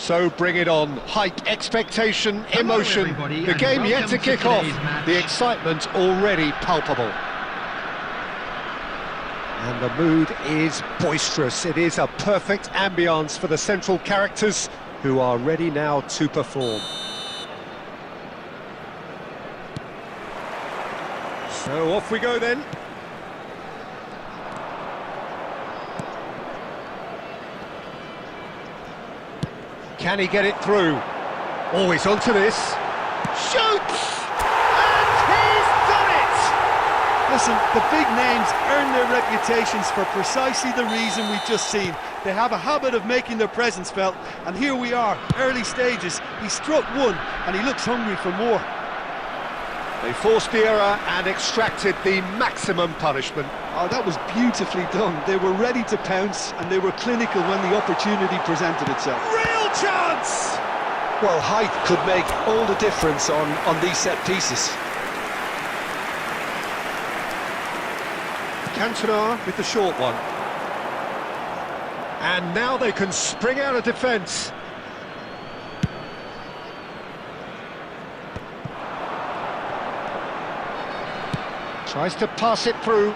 So bring it on. Hype, expectation, emotion. The game yet to kick off. The excitement already palpable. And the mood is boisterous. It is a perfect ambience for the central characters who are ready now to perform. So off we go then. Can he get it through? Oh, he's onto this. Shoots! And he's done it! Listen, the big names earn their reputations for precisely the reason we've just seen. They have a habit of making their presence felt, and here we are, early stages. He struck one, and he looks hungry for more. They forced the error and extracted the maximum punishment. Oh, that was beautifully done. They were ready to pounce, and they were clinical when the opportunity presented itself. Real chance! Well, height could make all the difference on these set pieces. Cantona with the short one. And now they can spring out of defence. Tries to pass it through.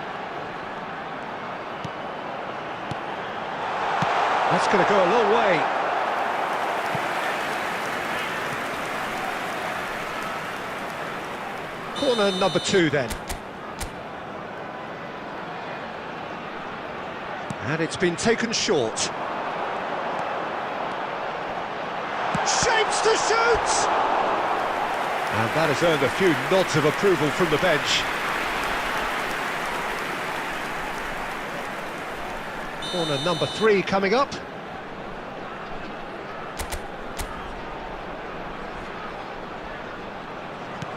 That's going to go a long way. Corner number 2 then. And it's been taken short. Shapes to shoot! And that has earned a few nods of approval from the bench. Corner number 3 coming up.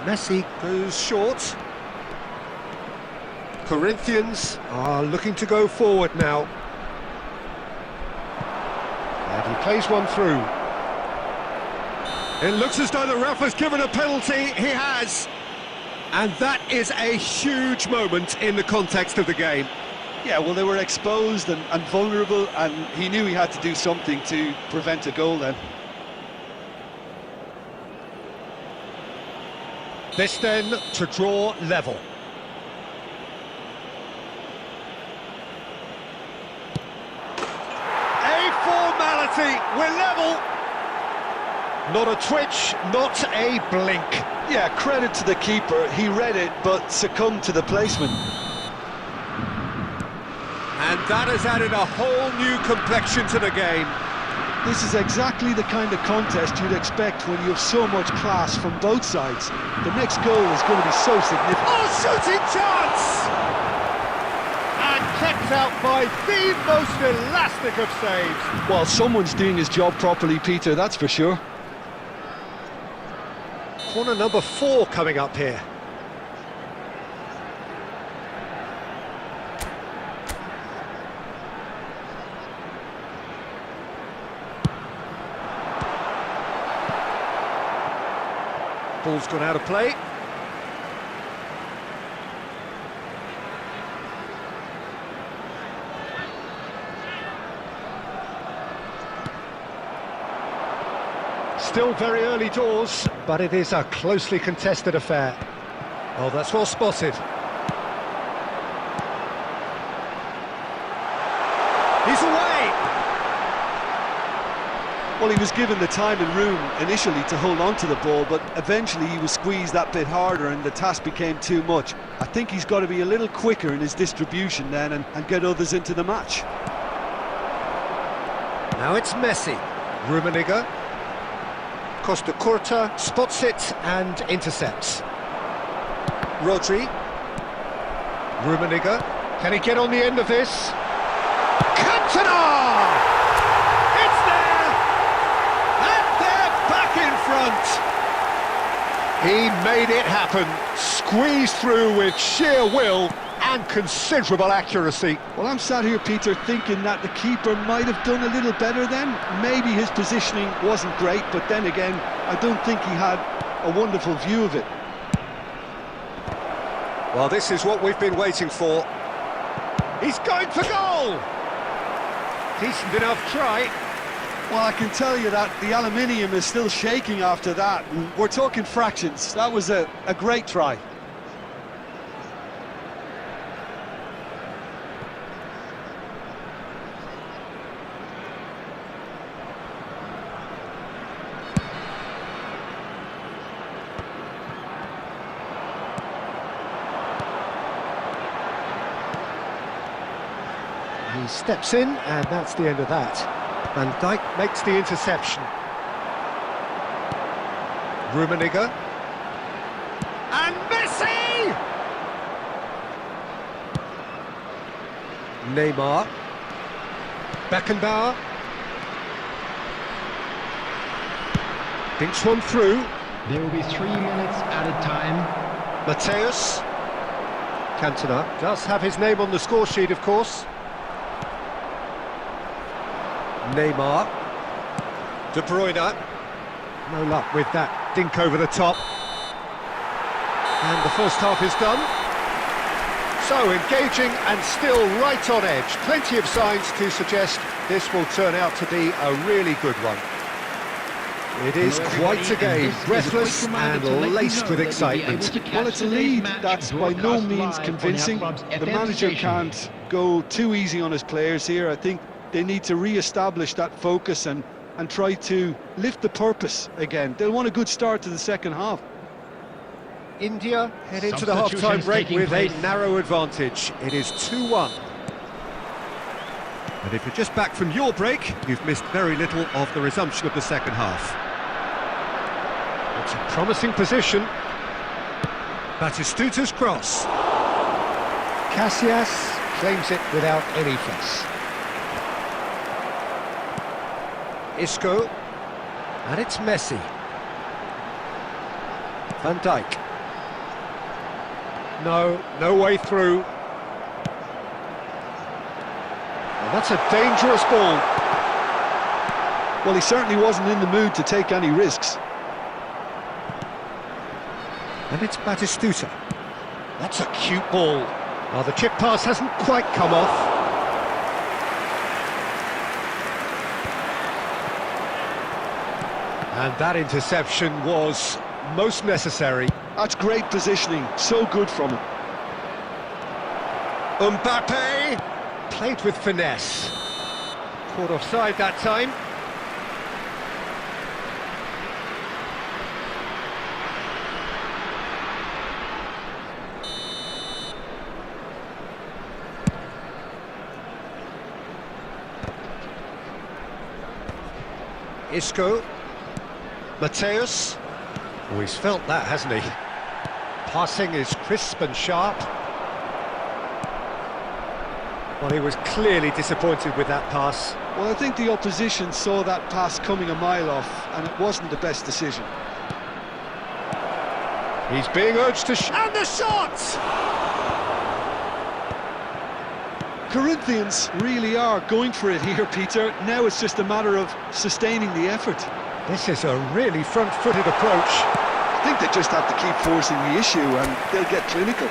Messi goes short. Corinthians are looking to go forward now. And he plays one through. It looks as though the ref has given a penalty. He has. And that is a huge moment in the context of the game. Yeah, well, they were exposed and vulnerable, and he knew he had to do something to prevent a goal then. This then to draw level. A formality, we're level. Not a twitch, not a blink. Yeah, credit to the keeper, he read it but succumbed to the placement. And that has added a whole new complexion to the game. This is exactly the kind of contest you'd expect when you have so much class from both sides. The next goal is going to be so significant. Oh, shooting chance! And kept out by the most elastic of saves. Well, someone's doing his job properly, Peter, that's for sure. Corner number 4 coming up here. Ball's gone out of play. Still very early doors, but it is a closely contested affair. Oh, that's well spotted. He's away! Well, he was given the time and room initially to hold on to the ball, but eventually he was squeezed that bit harder and the task became too much. I think he's got to be a little quicker in his distribution then and get others into the match. Now it's Messi. Rummenigge. Costa Curta spots it and intercepts. Rodri. Rummenigge. Can he get on the end of this? Cantona! It's there! And they're back in front! He made it happen. Squeezed through with sheer will and considerable accuracy. Well, I'm sat here, Peter, thinking that the keeper might have done a little better then. Maybe his positioning wasn't great, but then again, I don't think he had a wonderful view of it. Well, this is what we've been waiting for. He's going for goal! Decent enough try. Well, I can tell you that the aluminium is still shaking after that, and we're talking fractions. That was a great try. He steps in, and that's the end of that. Van Dijk makes the interception. Rummenigge. And Messi! Neymar. Beckenbauer. Dinks one through. There will be 3 minutes added time. Mateus. Cantona does have his name on the score sheet, of course. Neymar. De Bruyne. No luck with that dink over the top. And the first half is done. So engaging and still right on edge. Plenty of signs to suggest this will turn out to be a really good one. It is quite a game, breathless and laced with excitement. Well, it's a lead that's by no means convincing. The manager can't go too easy on his players here. I think they need to re-establish that focus and try to lift the purpose again. They'll want a good start to the second half. India head into the half-time break with a narrow advantage. It is 2-1. And if you're just back from your break, you've missed very little of the resumption of the second half. It's a promising position. Batistuta's cross. Casillas claims it without any fuss. Isco, and it's Messi. Van Dijk. No way through. Well, that's a dangerous ball. Well, he certainly wasn't in the mood to take any risks. And it's Batistuta. That's a cute ball. Well, the chip pass hasn't quite come off. And that interception was most necessary. That's great positioning, so good from him. Mbappe played with finesse. Caught offside that time. Isco. Mateus. Oh, he's felt that, hasn't he? Passing is crisp and sharp. Well, he was clearly disappointed with that pass. Well, I think the opposition saw that pass coming a mile off, and it wasn't the best decision. He's being urged to and the shot! Corinthians really are going for it here, Peter. Now it's just a matter of sustaining the effort. This is a really front-footed approach. I think they just have to keep forcing the issue and they'll get clinical.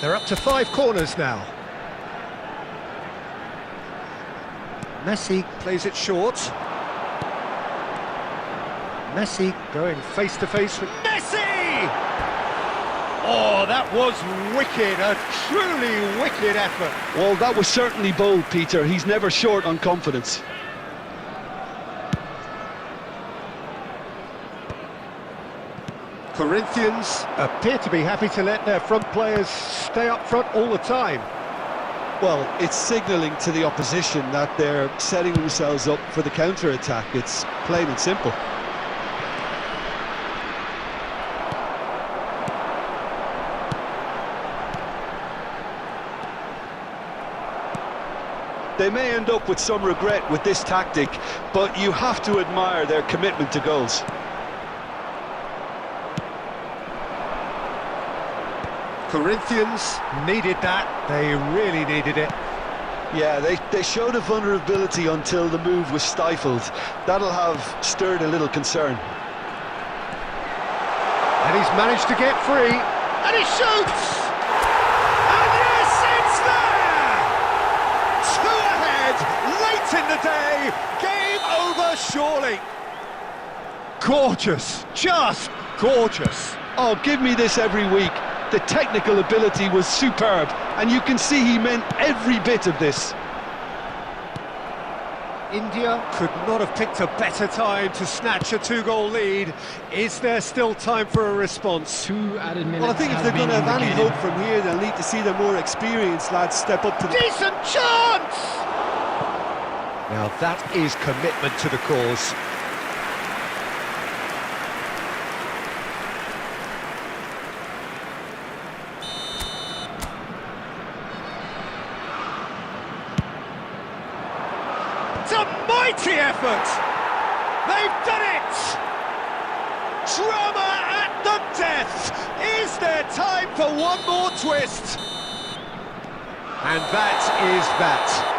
They're up to 5 corners now. Messi plays it short. Messi going face-to-face with Messi! Oh, that was wicked, a truly wicked effort. Well, that was certainly bold, Peter. He's never short on confidence. Corinthians appear to be happy to let their front players stay up front all the time. Well, it's signalling to the opposition that they're setting themselves up for the counter-attack. It's plain and simple. They may end up with some regret with this tactic, but you have to admire their commitment to goals. Corinthians needed that, they really needed it. Yeah, they showed a vulnerability until the move was stifled. That'll have stirred a little concern. And he's managed to get free, and he shoots! And yes, it's late in the day, game over surely. Gorgeous, just gorgeous. Oh, give me this every week. The technical ability was superb, and you can see he meant every bit of this. India could not have picked a better time to snatch a two-goal lead. Is there still time for a response? 2 added minutes. Well, I think if they're going to have any hope from here, they'll need to see the more experienced lads step up to the... Decent chance! Now that is commitment to the cause. It's a mighty effort! They've done it! Drama at the death! Is there time for one more twist? And that is that.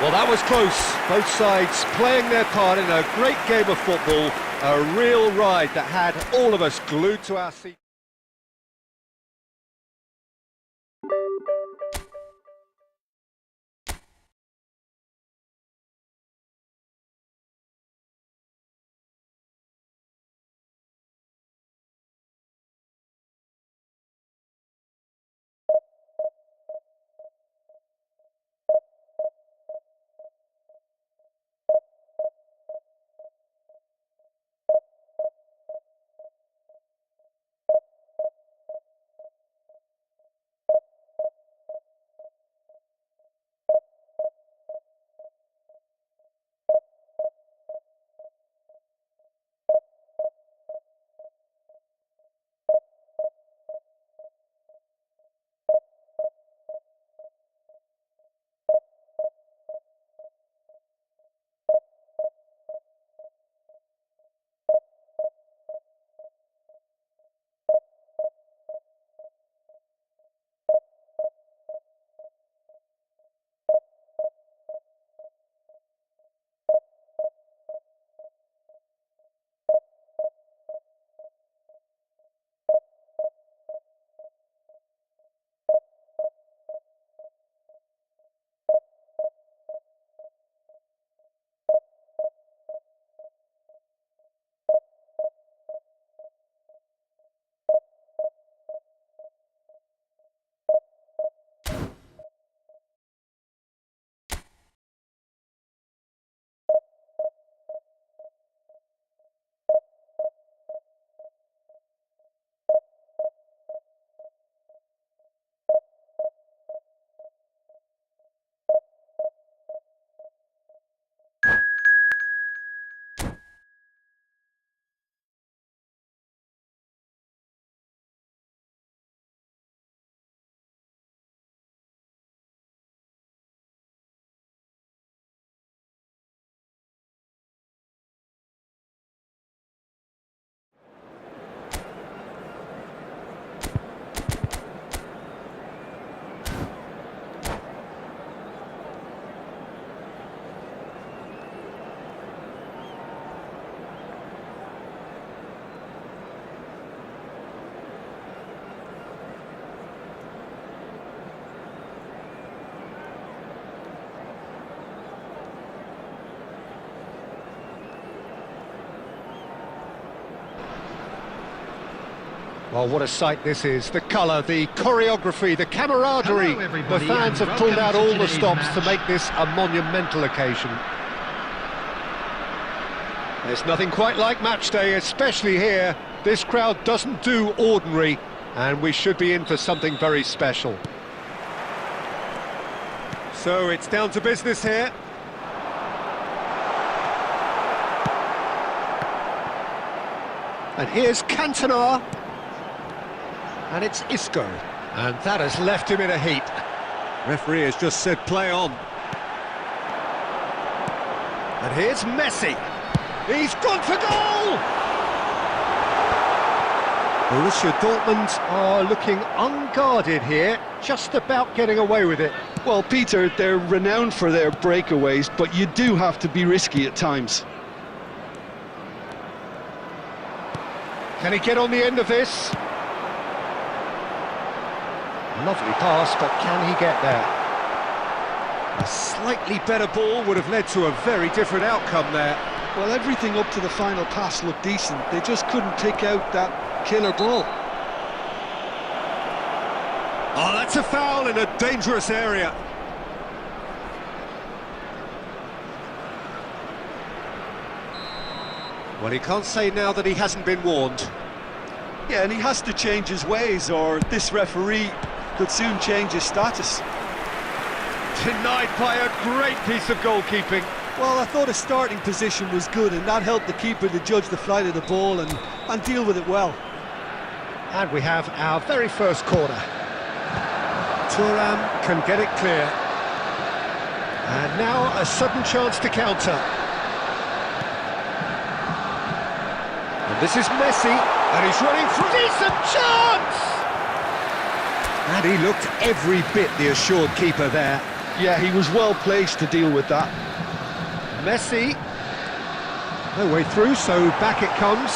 Well, that was close. Both sides playing their part in a great game of football. A real ride that had all of us glued to our seats. Well, what a sight this is. The colour, the choreography, the camaraderie. Hello, The fans have pulled out welcome all to the today's stops to match. make this a monumental occasion. There's nothing quite like match day, especially here. This crowd doesn't do ordinary, and we should be in for something very special. So it's down to business here. And here's Cantona. And it's Isco. And that has left him in a heap. Referee has just said play on. And here's Messi. He's gone for goal! Borussia Dortmund are looking unguarded here, just about getting away with it. Well, Peter, they're renowned for their breakaways, but you do have to be risky at times. Can he get on the end of this? Lovely pass, but can he get there? A A slightly better ball would have led to a very different outcome there. Well, everything up to the final pass looked decent. They just couldn't pick out that killer ball. Oh, that's a foul in a dangerous area. Well, he can't say now that he hasn't been warned. Yeah, and he has to change his ways, or this referee could soon change his status. Denied by a great piece of goalkeeping. Well, I thought his starting position was good, and that helped the keeper to judge the flight of the ball and deal with it well. And we have our very first corner. Thuram can get it clear. And now a sudden chance to counter. And this is Messi, and he's running through. Decent chance! And he looked every bit the assured keeper there. Yeah, he was well placed to deal with that. Messi. No way through, so back it comes.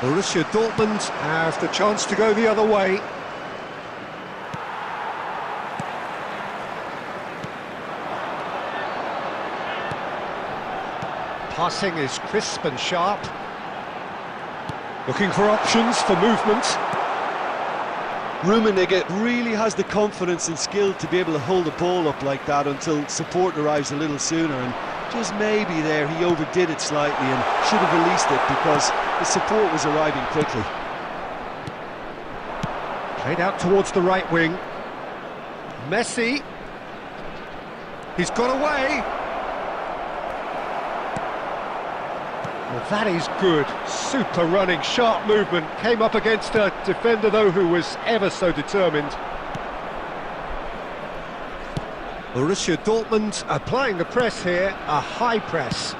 Borussia Dortmund have the chance to go the other way. Passing is crisp and sharp. Looking for options for movement. Rummenigge really has the confidence and skill to be able to hold the ball up like that until support arrives a little sooner, and just maybe there he overdid it slightly and should have released it because the support was arriving quickly. Played out towards the right wing. Messi. He's got away. Well, that is good. Super running, sharp movement. Came up against a defender, though, who was ever so determined. Borussia Dortmund applying the press here, a high press.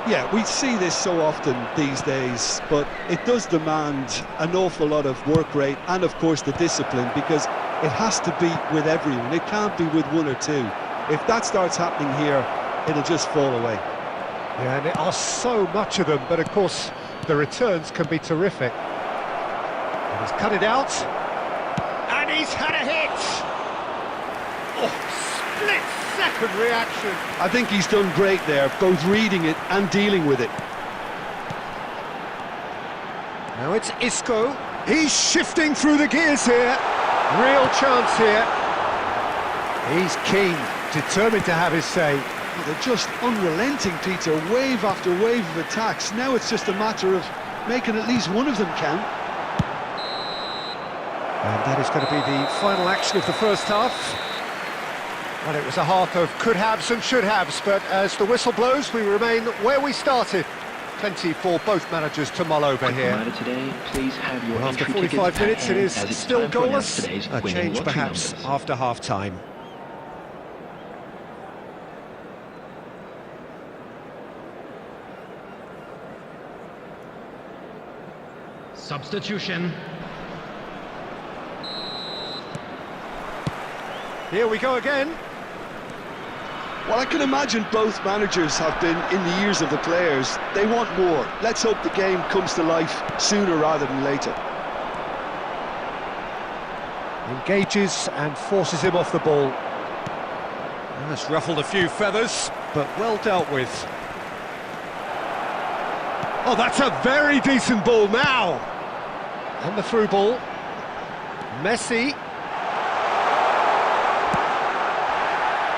Yeah, we see this so often these days, but it does demand an awful lot of work rate and, of course, the discipline, because it has to be with everyone. It can't be with one or two. If that starts happening here, it'll just fall away. Yeah, and there are so much of them, but of course the returns can be terrific. And he's cut it out, and he's had a hit! Oh, split-second reaction. I think he's done great there, both reading it and dealing with it. Now it's Isco. He's shifting through the gears here. Real chance here. He's keen, determined to have his say. They're just unrelenting, Peter, wave after wave of attacks. Now it's just a matter of making at least one of them count. And that is going to be the final action of the first half. Well, it was a half of could-haves and should-haves, but as the whistle blows, we remain where we started. Plenty for both managers to mull over here. Today, please have your Well, after 45 minutes, it is still goalless. A change perhaps after half-time. Substitution. Here we go again. Well, I can imagine both managers have been in the ears of the players. They want more. Let's hope the game comes to life sooner rather than later. Engages and forces him off the ball. That's ruffled a few feathers, but well dealt with. Oh, that's a very decent ball now. And the through ball. Messi.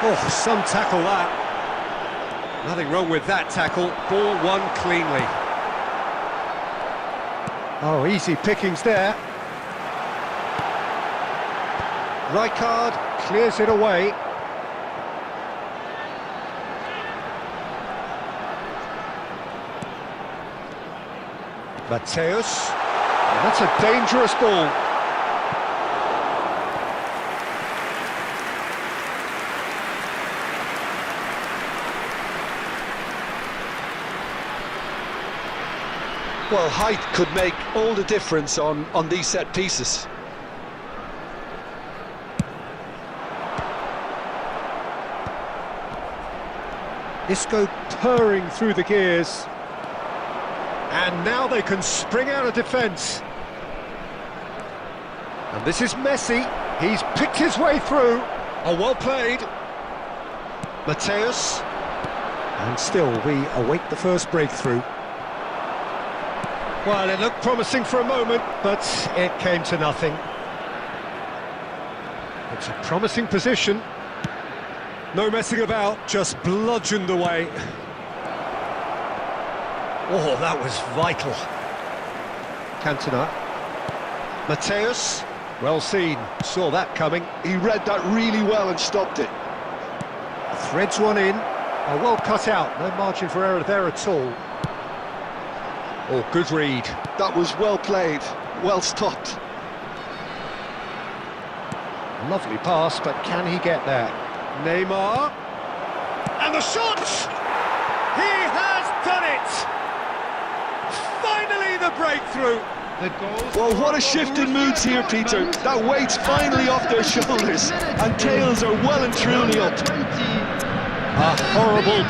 Oh, some tackle that. Nothing wrong with that tackle. Ball won cleanly. Oh, easy pickings there. Rijkaard clears it away. Mateus. And that's a dangerous ball. Well, height could make all the difference on these set pieces. Isco purring through the gears. And now they can spring out of defence. And this is Messi. He's picked his way through. Oh, well played. Mateus. And still, we await the first breakthrough. Well, it looked promising for a moment, but it came to nothing. It's a promising position. No messing about, just bludgeoned away. Oh, that was vital. Cantona. Mateus. Well seen, saw that coming. He read that really well and stopped it. Threads one in. Oh, well cut out, no margin for error there at all. Oh, good read. That was well played, well stopped. Lovely pass, but can he get there? Neymar. And the shot! He has done it! Finally the breakthrough! Well, what a shift in moods here, Peter. That weight's finally off their shoulders, and tails are well and truly up. A horrible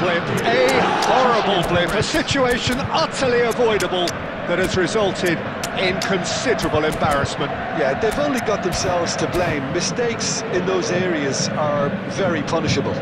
blip, a situation utterly avoidable that has resulted in considerable embarrassment. Yeah, they've only got themselves to blame. Mistakes in those areas are very punishable.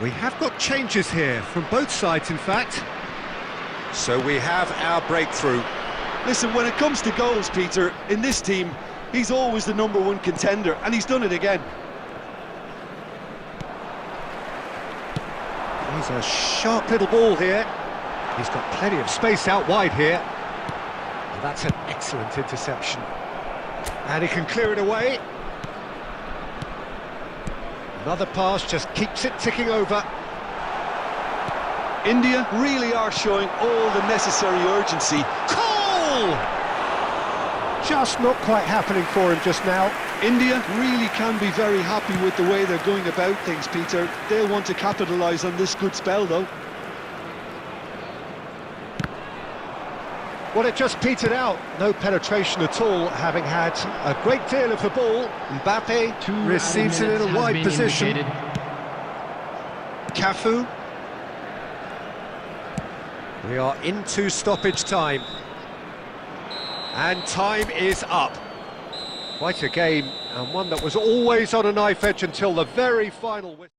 We have got changes here, from both sides in fact. So we have our breakthrough. Listen, when it comes to goals, Peter, in this team, he's always the #1 contender, and he's done it again. He's a sharp little ball here. He's got plenty of space out wide here. And that's an excellent interception. And he can clear it away. Another pass just keeps it ticking over. India really are showing all the necessary urgency. Goal! Just not quite happening for him just now. India really can be very happy with the way they're going about things, Peter. They'll want to capitalise on this good spell, though. Well, it just petered out. No penetration at all, having had a great deal of the ball. Mbappe receives it in a wide position. Cafu. We are into stoppage time. And time is up. Quite a game, and one that was always on a knife edge until the very final whistle.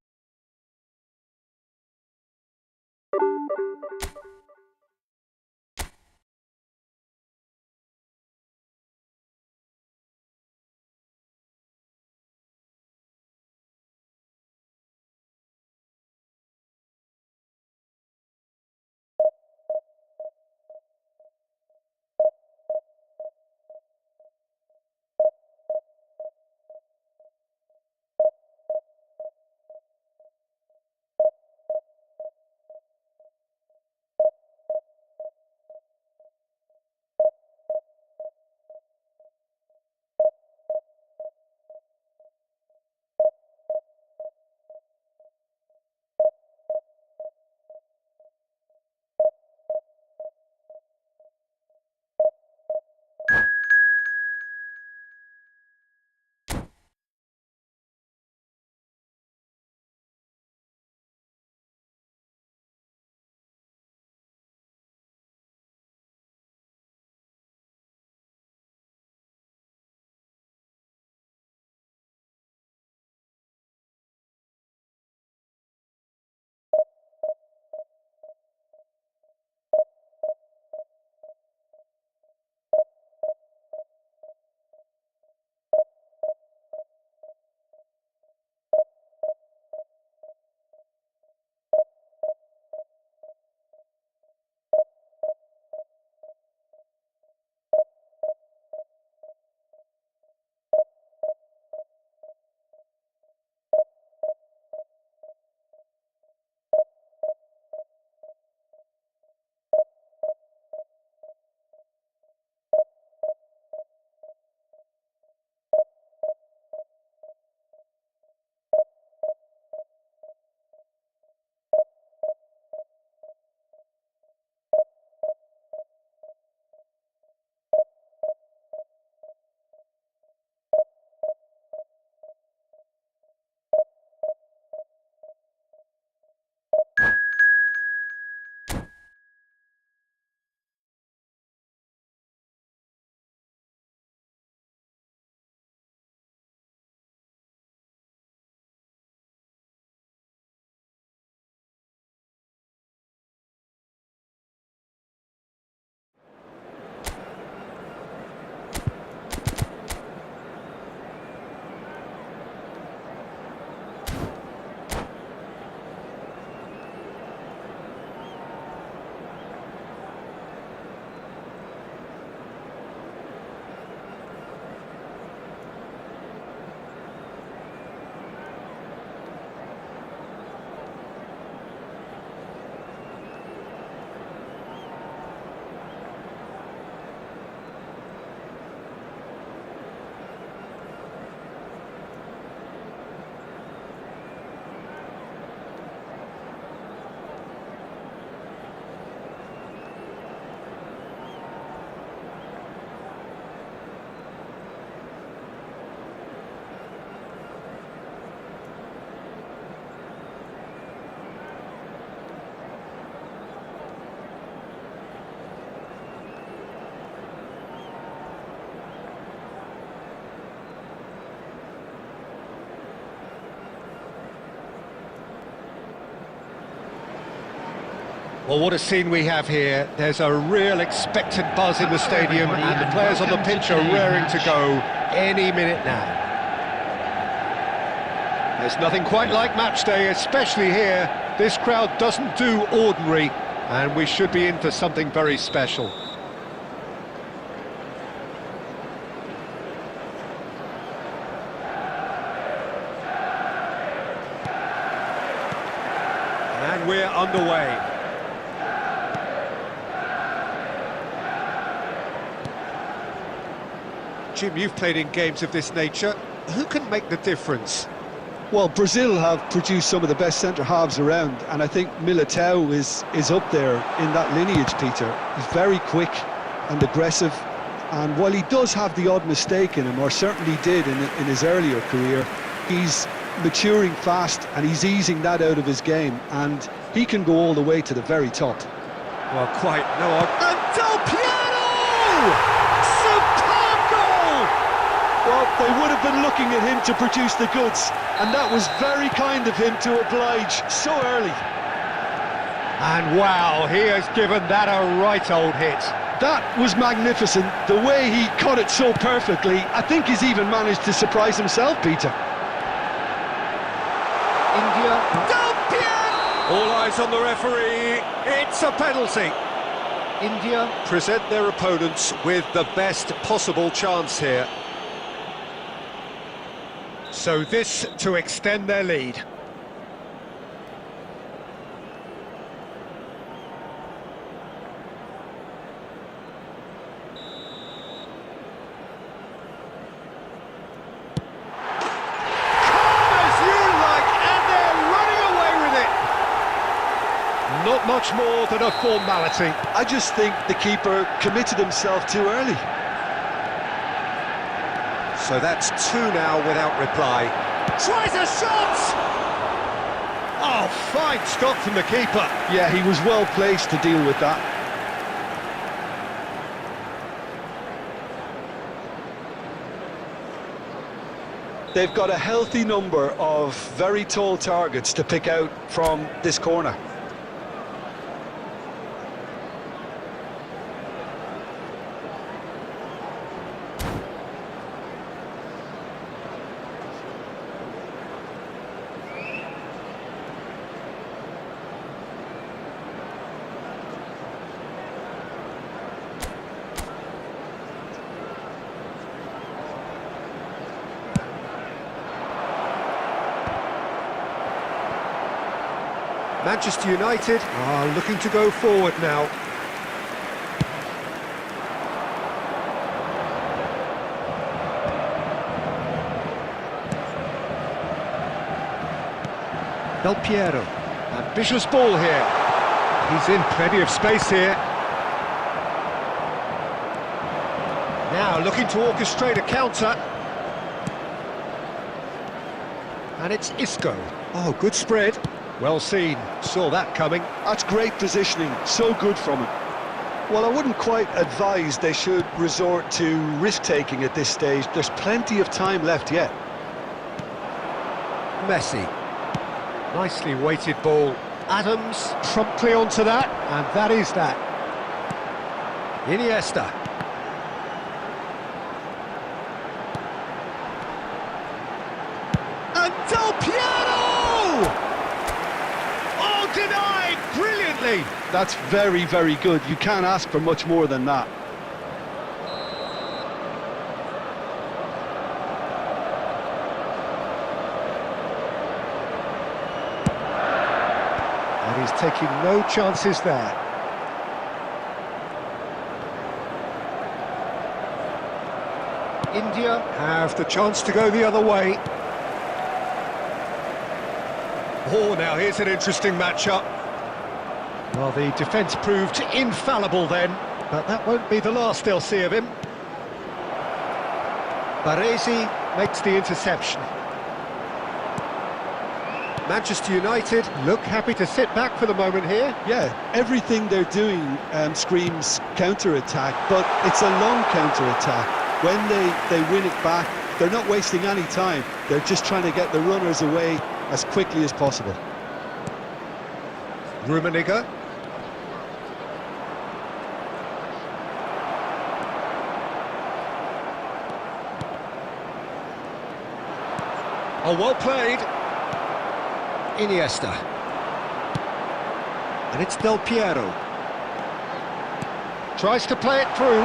Well, what a scene we have here. There's a real expectant buzz in the stadium, and the players on the pitch are raring to go any minute now. There's nothing quite like match day, especially here. This crowd doesn't do ordinary, and we should be in for something very special. And we're underway. Jim, you've played in games of this nature. Who can make the difference? Well, Brazil have produced some of the best centre-halves around, and I think Militao is up there in that lineage, Peter. He's very quick and aggressive, and while he does have the odd mistake in him, or certainly did in his earlier career, he's maturing fast and he's easing that out of his game, and he can go all the way to the very top. Well, quite no. And Del Piero! Superb goal! Well, they would have been looking at him to produce the goods, and that was very kind of him to oblige so early. And wow, he has given that a right old hit. That was magnificent. The way he caught it so perfectly, I think he's even managed to surprise himself, Peter. India. Del Piero! All eyes on the referee. It's a penalty. India present their opponents with the best possible chance here. So this to extend their lead. Not much more than a formality. I just think the keeper committed himself too early. So that's two now without reply. Tries a shot! Oh, fine stop from the keeper. Yeah, he was well placed to deal with that. They've got a healthy number of very tall targets to pick out from this corner. Manchester United are looking to go forward now. Del Piero, ambitious ball here. He's in plenty of space here. Now looking to orchestrate a counter. And it's Isco. Oh, good spread. Well seen, saw that coming. That's great positioning, so good from him. Well, I wouldn't quite advise they should resort to risk-taking at this stage. There's plenty of time left yet. Messi. Nicely weighted ball. Adams promptly onto that, and that is that. Iniesta. And Del Piero! Oh, denied brilliantly! That's very, very good. You can't ask for much more than that. And he's taking no chances there. India have the chance to go the other way. Oh, now here's an interesting matchup. Well, the defence proved infallible then, but that won't be the last they'll see of him. Baresi makes the interception. Manchester United look happy to sit back for the moment here. Yeah, everything they're doing screams counter-attack, but it's a long counter-attack. When they win it back, they're not wasting any time. They're just trying to get the runners away as quickly as possible. Rummenigge. Oh, well played. Iniesta. And it's Del Piero. Tries to play it through.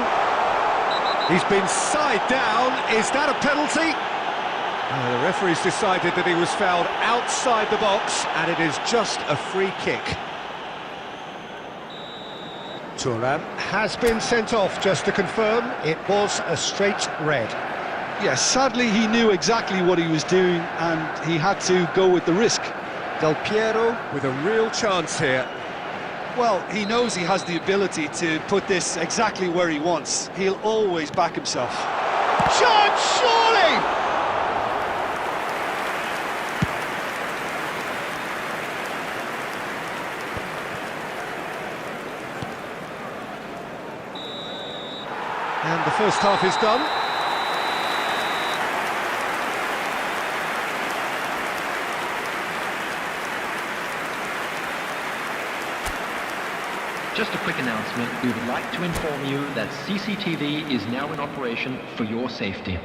He's been side down. Is that a penalty? The referee's decided that he was fouled outside the box, and it is just a free kick. Thuram has been sent off, just to confirm. It was a straight red. Yes, sadly he knew exactly what he was doing and he had to go with the risk. Del Piero with a real chance here. Well, he knows he has the ability to put this exactly where he wants. He'll always back himself. Chance, surely! And the first half is done. Just a quick announcement. We would like to inform you that CCTV is now in operation for your safety.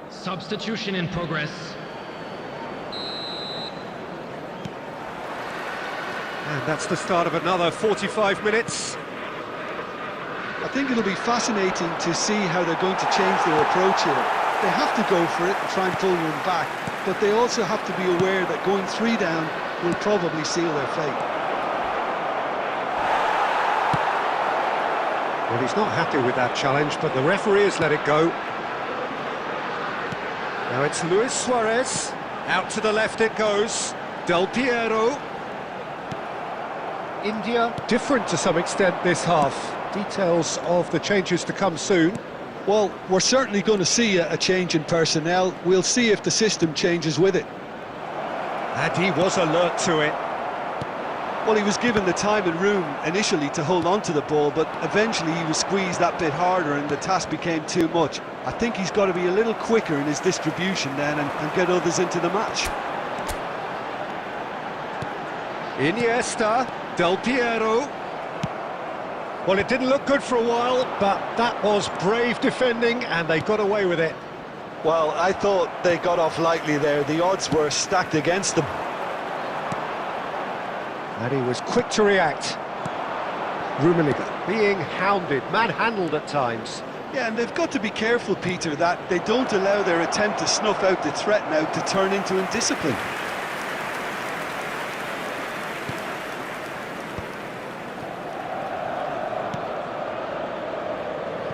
Substitution in progress. And that's the start of another 45 minutes. I think it'll be fascinating to see how they're going to change their approach here. They have to go for it and try and pull one back, but they also have to be aware that going 3 down will probably seal their fate. Well, he's not happy with that challenge, but the referee has let it go. Now it's Luis Suarez. Out to the left it goes. Del Piero. India different to some extent this half. Details of the changes to come soon. Well, we're certainly going to see a change in personnel. We'll see if the system changes with it. And he was alert to it. Well, he was given the time and room initially to hold on to the ball, but eventually he was squeezed that bit harder and the task became too much. I think he's got to be a little quicker in his distribution then and get others into the match. Iniesta, Del Piero. Well, it didn't look good for a while, but that was brave defending and they got away with it. Well, I thought they got off lightly there. The odds were stacked against them. And he was quick to react. Rummenigge being hounded, manhandled at times. Yeah, and they've got to be careful, Peter, that they don't allow their attempt to snuff out the threat now to turn into indiscipline.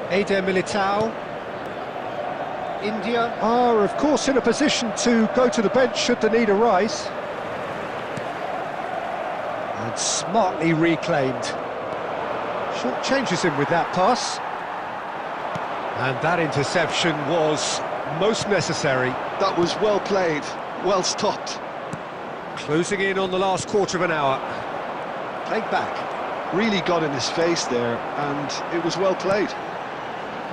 Eder Militao. India are, of course, in a position to go to the bench should the need arise. And smartly reclaimed. Short changes him with that pass. And that interception was most necessary. That was well played, well stopped. Closing in on the last quarter of an hour. Played back. Really got in his face there, and it was well played.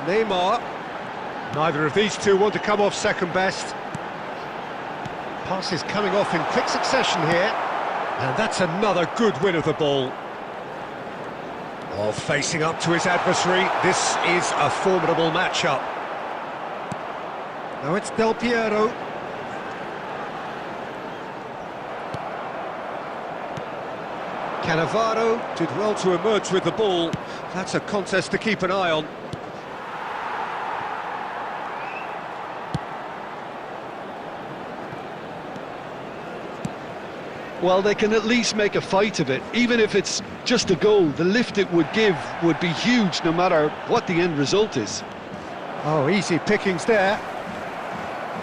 Neymar. Neither of these two want to come off second best. Passes coming off in quick succession here. And that's another good win of the ball. Facing up to his adversary, this is a formidable matchup. Now it's Del Piero. Cannavaro did well to emerge with the ball. That's a contest to keep an eye on. Well, they can at least make a fight of it. Even if it's just a goal, the lift it would give would be huge no matter what the end result is. Oh, easy pickings there.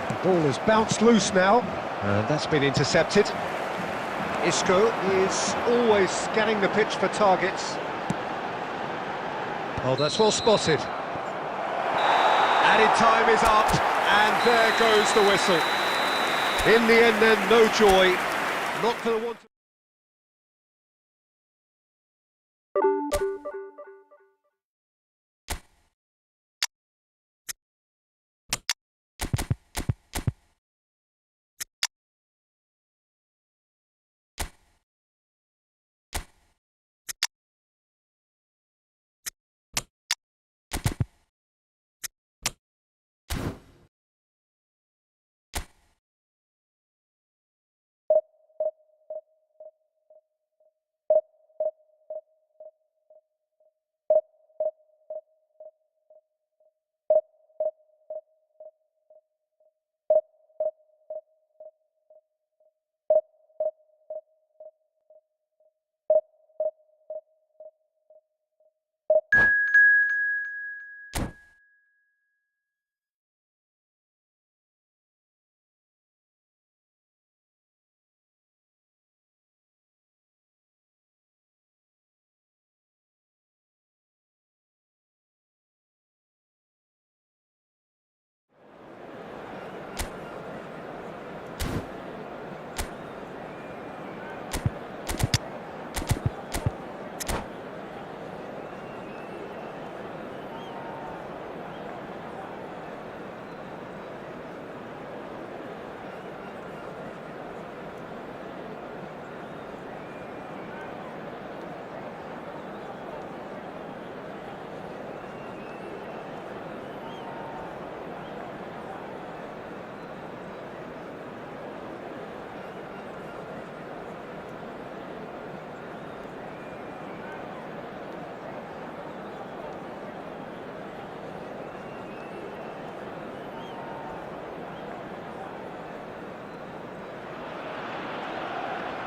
The ball has bounced loose now, and that's been intercepted. Isco is always scanning the pitch for targets. Oh, that's well spotted. Added time is up, and there goes the whistle. In the end then, no joy, not for the one.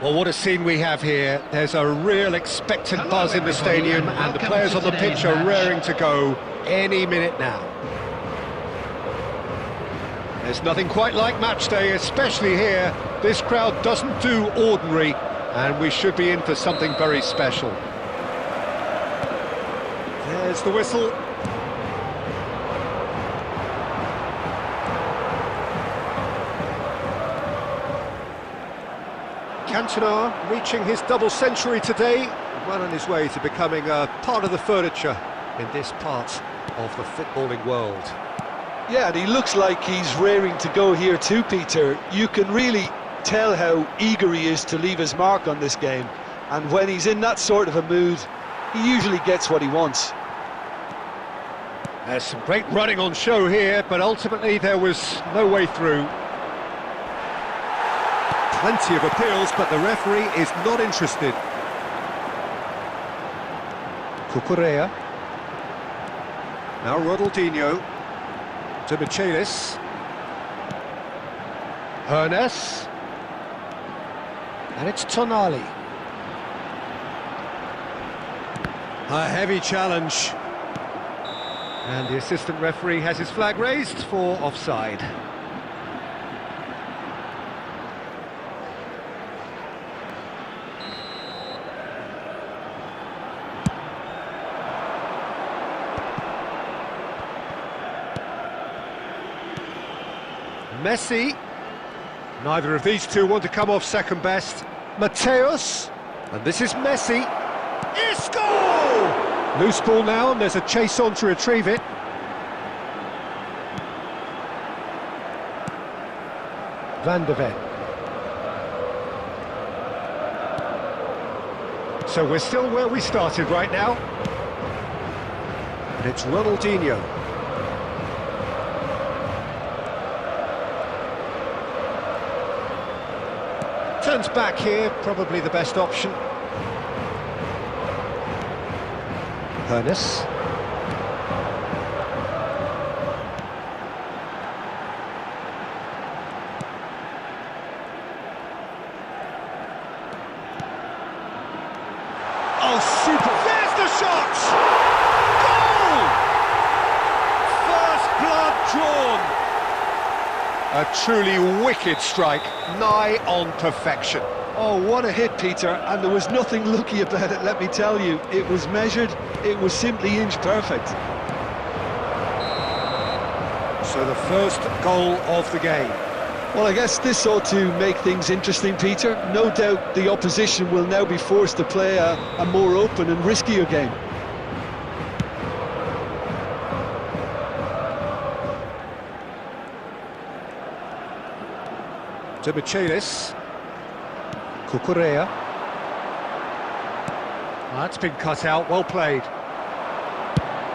Well, what a scene we have here. There's a real expectant buzz in the stadium, and the players on the pitch are raring to go any minute now. There's nothing quite like match day, especially here. This crowd doesn't do ordinary, and we should be in for something very special. There's the whistle. Cantona reaching his double century today, well on his way to becoming a part of the furniture in this part of the footballing world. Yeah, and he looks like he's raring to go here too, Peter. You can really tell how eager he is to leave his mark on this game, and when he's in that sort of a mood, he usually gets what he wants. There's some great running on show here, but ultimately there was no way through. Plenty of appeals, but the referee is not interested. Cucurella. Now Ronaldinho. To Michelis. Hernes. And it's Tonali. A heavy challenge. And the assistant referee has his flag raised for offside. Messi. Neither of these two want to come off second best. Mateus. And this is Messi. Isco! Loose ball now, and there's a chase on to retrieve it. Van de Ven. So we're still where we started right now. And it's Ronaldinho. Turns back here, probably the best option. Hernes. Oh, super! There's the shot! Goal! First A truly wicked strike, nigh on perfection. Oh, what a hit, Peter, and there was nothing lucky about it, let me tell you. It was measured, it was simply inch perfect. So the first goal of the game. Well, I guess this ought to make things interesting, Peter. No doubt the opposition will now be forced to play a more open and riskier game. To Michelis. Cucurella. That's been cut out, well played.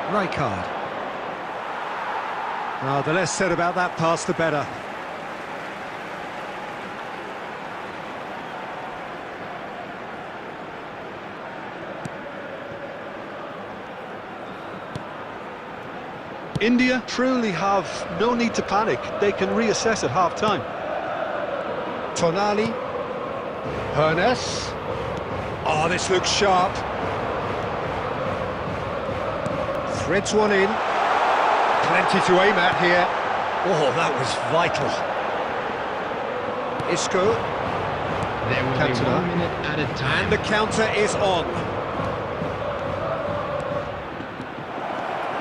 Rijkaard. Oh, the less said about that pass, the better. India truly have no need to panic. They can reassess at half-time. Tonali. Hernes. Oh, this looks sharp. Threads one in. Plenty to aim at here. Oh, that was vital. Isco. There will be 1 minute at a time. And the counter is on.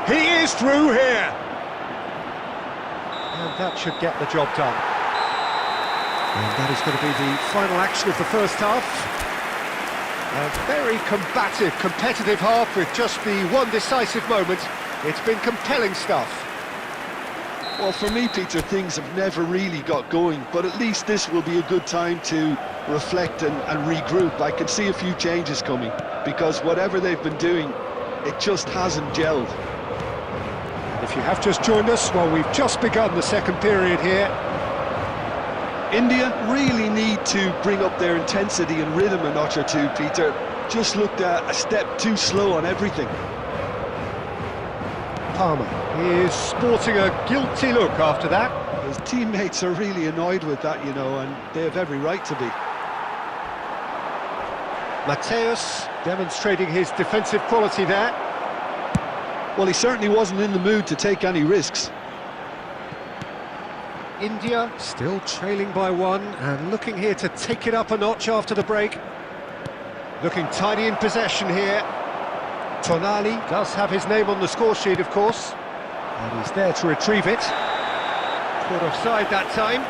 He is through here. And that should get the job done. And that is going to be the final action of the first half. A very combative, competitive half with just the one decisive moment. It's been compelling stuff. Well, for me, Peter, things have never really got going, but at least this will be a good time to reflect and regroup. I can see a few changes coming, because whatever they've been doing, it just hasn't gelled. If you have just joined us, well, we've just begun the second period here. India really need to bring up their intensity and rhythm a notch or two, Peter. Just looked a step too slow on everything. Palmer is sporting a guilty look after that. His teammates are really annoyed with that, you know, and they have every right to be. Mateus demonstrating his defensive quality there. Well, he certainly wasn't in the mood to take any risks. India still trailing by one and looking here to take it up a notch after the break. Looking tidy in possession here. Tonali does have his name on the score sheet, of course, and he's there to retrieve it. Caught offside that time.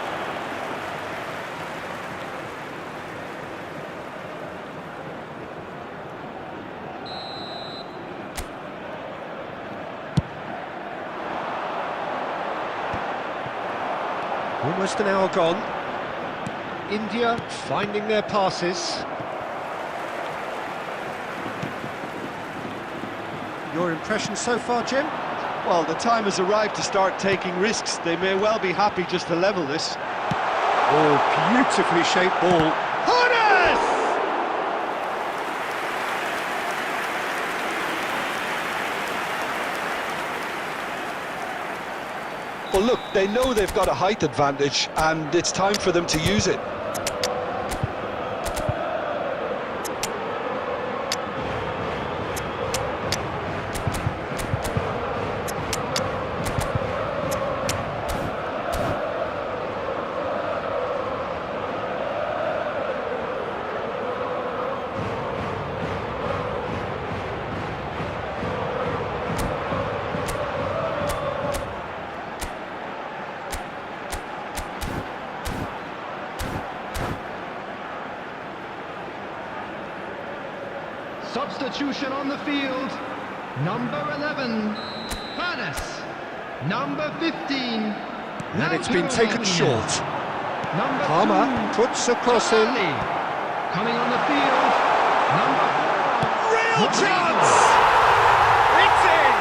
Almost an hour gone. India finding their passes. Your impression so far, Jim? Well, the time has arrived to start taking risks. They may well be happy just to level this. Oh, beautifully shaped ball. Hernes! Well, look, they know they've got a height advantage, and it's time for them to use it. Substitution on the field. Number 11, Hernes. Number 15. And it's been taken short. Number Palmer 2, puts a cross in. Tonali. Coming on the field. Number 4. Real chance! It's in!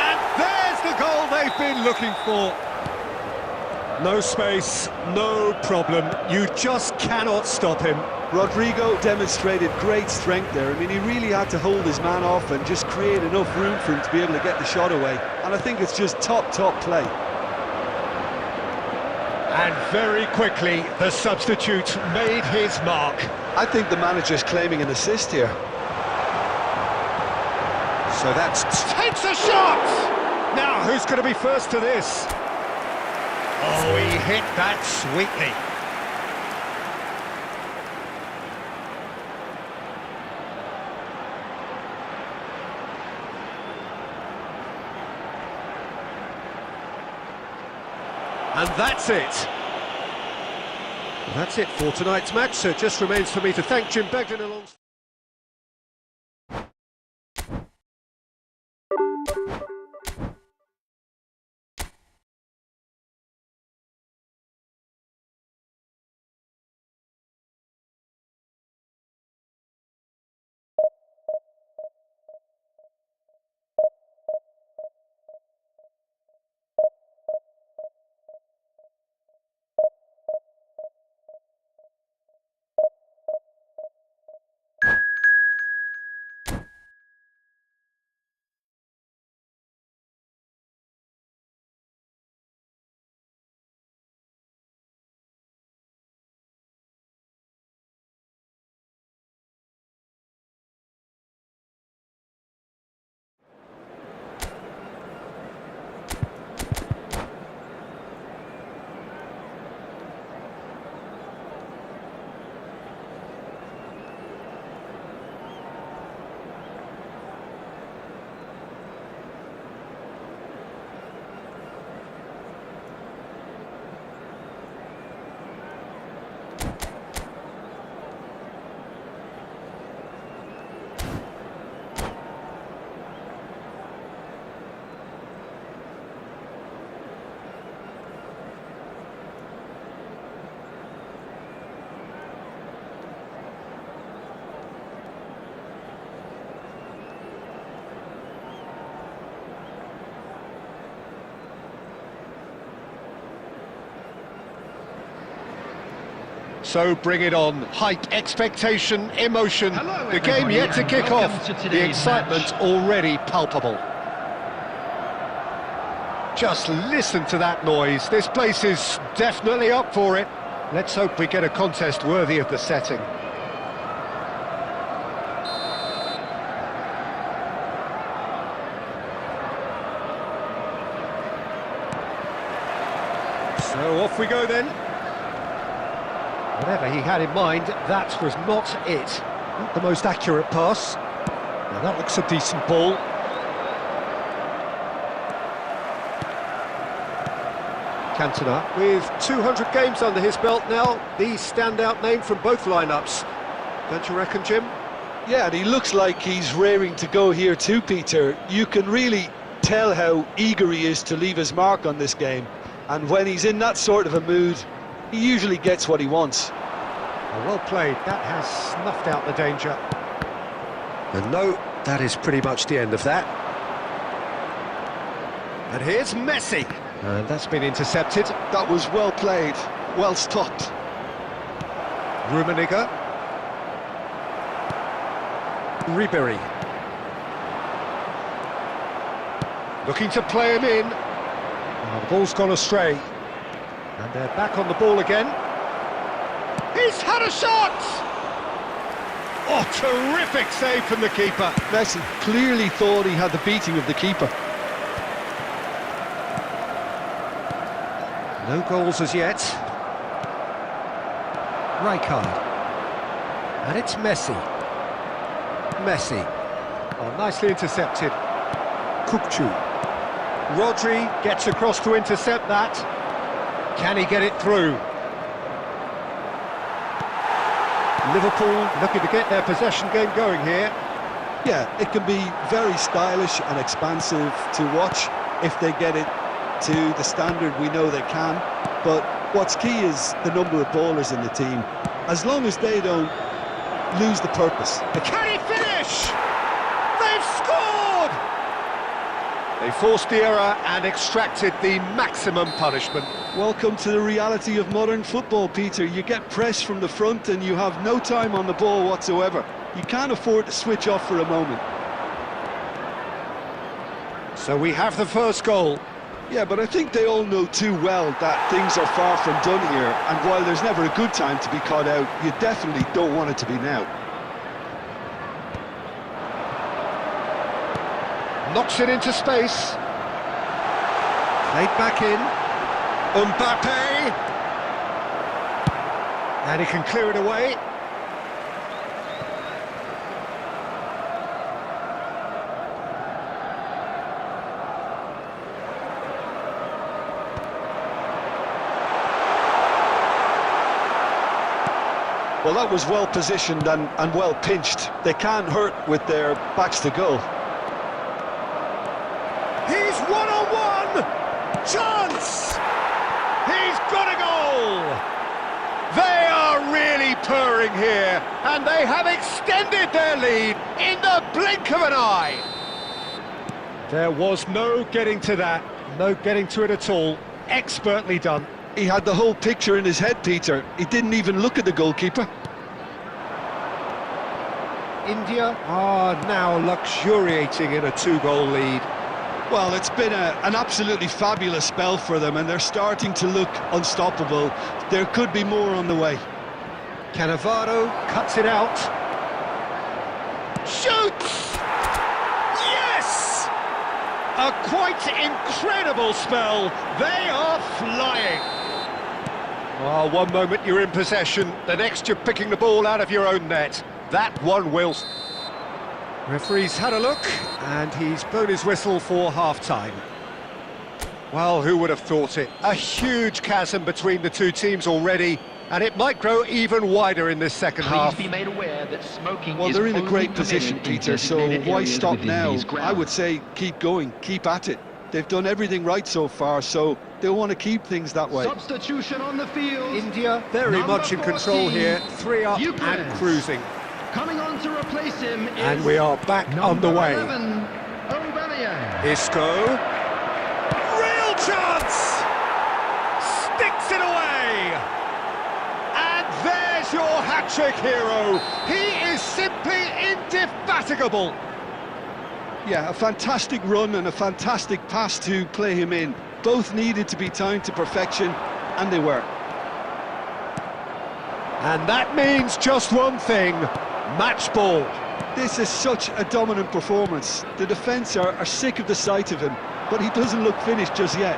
And there's the goal they've been looking for. No space, no problem. You just cannot stop him. Rodrigo demonstrated great strength there. I mean, he really had to hold his man off and just create enough room for him to be able to get the shot away. And I think it's just top play. And very quickly, the substitute made his mark. I think the manager's claiming an assist here. So that's... takes a shot! Now, who's going to be first to this? Oh, he hit that sweetly. And that's it. That's it for tonight's match, so it just remains for me to thank Jim Begden along. So bring it on. Hype, expectation, emotion. Hello, the game everybody, yet to and kick welcome off. to The today's excitement match. already palpable. Just listen to that noise. This place is definitely up for it. Let's hope we get a contest worthy of the setting. So off we go then. Whatever he had in mind, that was not it. Not the most accurate pass. Now that looks a decent ball. Cantona, with 200 games under his belt now, the standout name from both lineups. Don't you reckon, Jim? Yeah, and he looks like he's raring to go here too, Peter. You can really tell how eager he is to leave his mark on this game. And when he's in that sort of a mood, he usually gets what he wants. Well played, that has snuffed out the danger. And no, that is pretty much the end of that. And here's Messi. And that's been intercepted. That was well played, well stopped. Rummenigge. Ribery. Looking to play him in. Oh, the ball's gone astray. And they're back on the ball again. He's had a shot! Oh, terrific save from the keeper. Messi clearly thought he had the beating of the keeper. No goals as yet. Rijkaard. And it's Messi. Messi. Oh, nicely intercepted. Kukçu. Rodri gets across to intercept that. Can he get it through? Liverpool looking to get their possession game going here. Yeah, it can be very stylish and expansive to watch if they get it to the standard we know they can. But what's key is the number of ballers in the team. As long as they don't lose the purpose. Can he finish? They've scored! They forced the error and extracted the maximum punishment. Welcome to the reality of modern football, Peter. You get press from the front and you have no time on the ball whatsoever. You can't afford to switch off for a moment. So we have the first goal. Yeah, but I think they all know too well that things are far from done here, and while there's never a good time to be caught out, you definitely don't want it to be now. Knocks it into space. Played back in. Mbappe. And he can clear it away. Well, that was well positioned and well pinched. They can't hurt with their backs to goal. He's one-on-one! Chance! He's got a goal! They are really purring here, and they have extended their lead in the blink of an eye. There was no getting to that, no getting to it at all. Expertly done. He had the whole picture in his head, Peter. He didn't even look at the goalkeeper. India are now luxuriating in a two-goal lead. Well, it's been an absolutely fabulous spell for them, and they're starting to look unstoppable. There could be more on the way. Cannavaro cuts it out. Shoots! Yes! A quite incredible spell. They are flying. Oh, one moment you're in possession, the next you're picking the ball out of your own net. That one will... Referee's had a look, and he's blown his whistle for half-time. Well, who would have thought it? A huge chasm between the two teams already, and it might grow even wider in this second half. Please be made aware that smoking Well, is they're in a only great position, permitted in Peter, so designated why areas stop within now? these grounds. I would say keep going, keep at it. They've done everything right so far, so they'll want to keep things that way. Substitution on the field. India very Number much in control 14, here, 3 up Ukraine. and cruising. Coming on to replace him is And we are back underway. 11, Aubameyang. Isco. Real chance! Sticks it away! And there's your hat-trick hero. He is simply indefatigable. Yeah, a fantastic run and a fantastic pass to play him in. Both needed to be timed to perfection, and they were. And that means just one thing, match ball. This is such a dominant performance. The defence are sick of the sight of him, but he doesn't look finished just yet.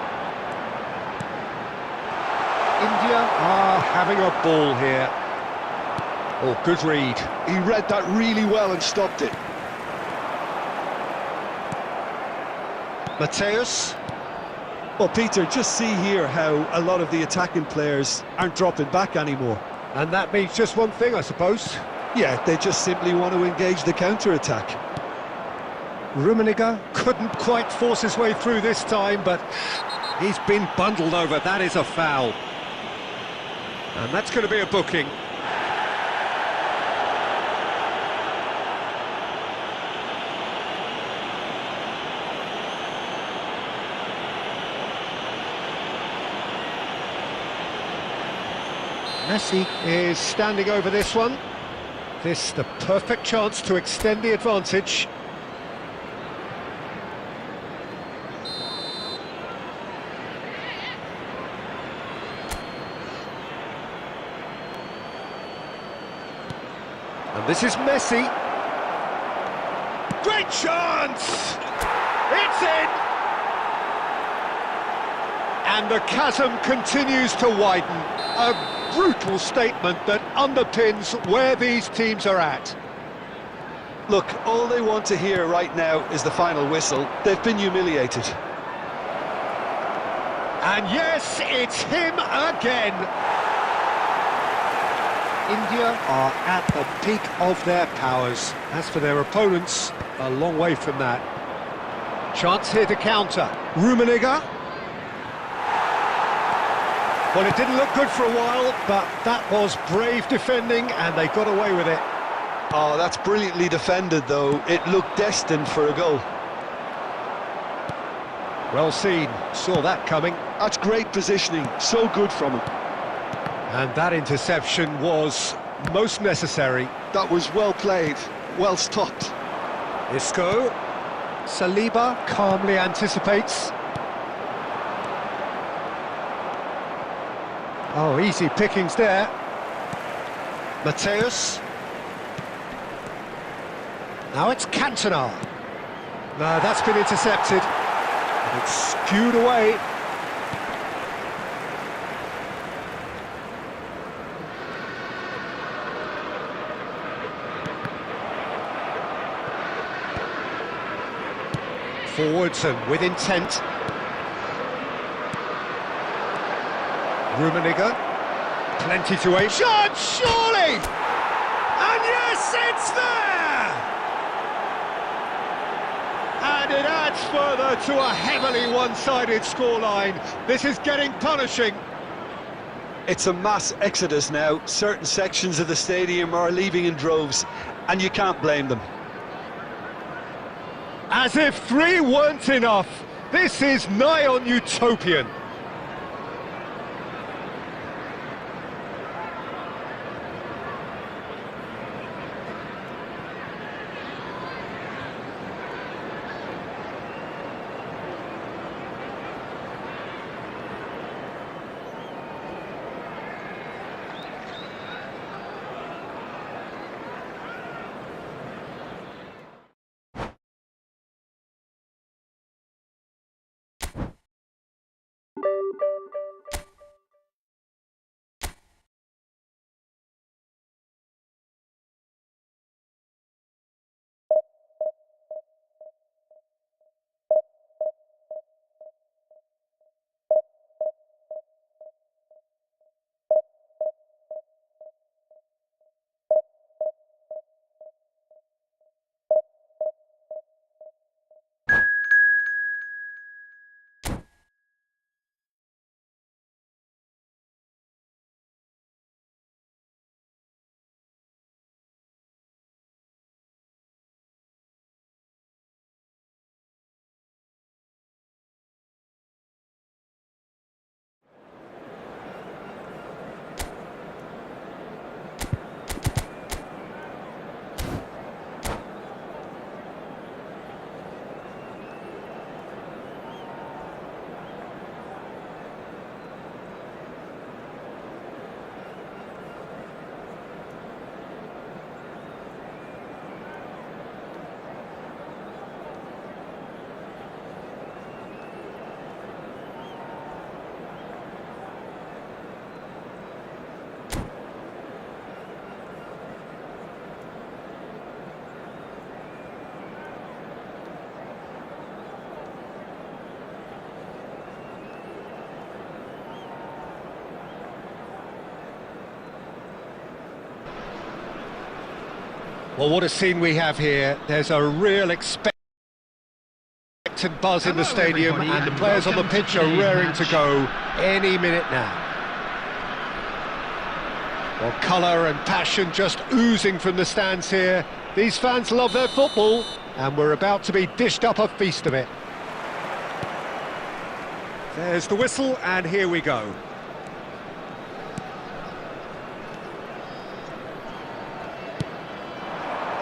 India are having a ball here. Oh, good read. He read that really well and stopped it. Mateus. Well, Peter, just see here how a lot of the attacking players aren't dropping back anymore. And that means just one thing, I suppose. Yeah, they just simply want to engage the counter-attack. Rummenigge couldn't quite force his way through this time, but he's been bundled over. That is a foul. And that's going to be a booking. Messi is standing over this one. This the perfect chance to extend the advantage. And this is Messi. Great chance! It's in! And the chasm continues to widen. A brutal statement that underpins where these teams are at. Look, all they want to hear right now is the final whistle. They've been humiliated. And yes, it's him again. India are at the peak of their powers. As for their opponents, a long way from that. Chance here to counter. Rummenigge. Well, it didn't look good for a while, but that was brave defending, and they got away with it. Oh, that's brilliantly defended, though. It looked destined for a goal. Well seen, saw that coming. That's great positioning, so good from him. And that interception was most necessary. That was well played, well stopped. Isco. Saliba calmly anticipates. Oh, easy pickings there. Mateus. Now it's Cantona. No, that's been intercepted. It's skewed away. Forwards and with intent. Rummenigge, plenty to aim. Shot, surely! And yes, it's there! And it adds further to a heavily one-sided scoreline. This is getting punishing. It's a mass exodus now. Certain sections of the stadium are leaving in droves, and you can't blame them. As if 3 weren't enough, this is nigh on utopian. Well, what a scene we have here. There's a real expectant buzz in the stadium, and the players on the pitch are raring to go any minute now. Well, colour and passion just oozing from the stands here. These fans love their football, and we're about to be dished up a feast of it. There's the whistle, and here we go.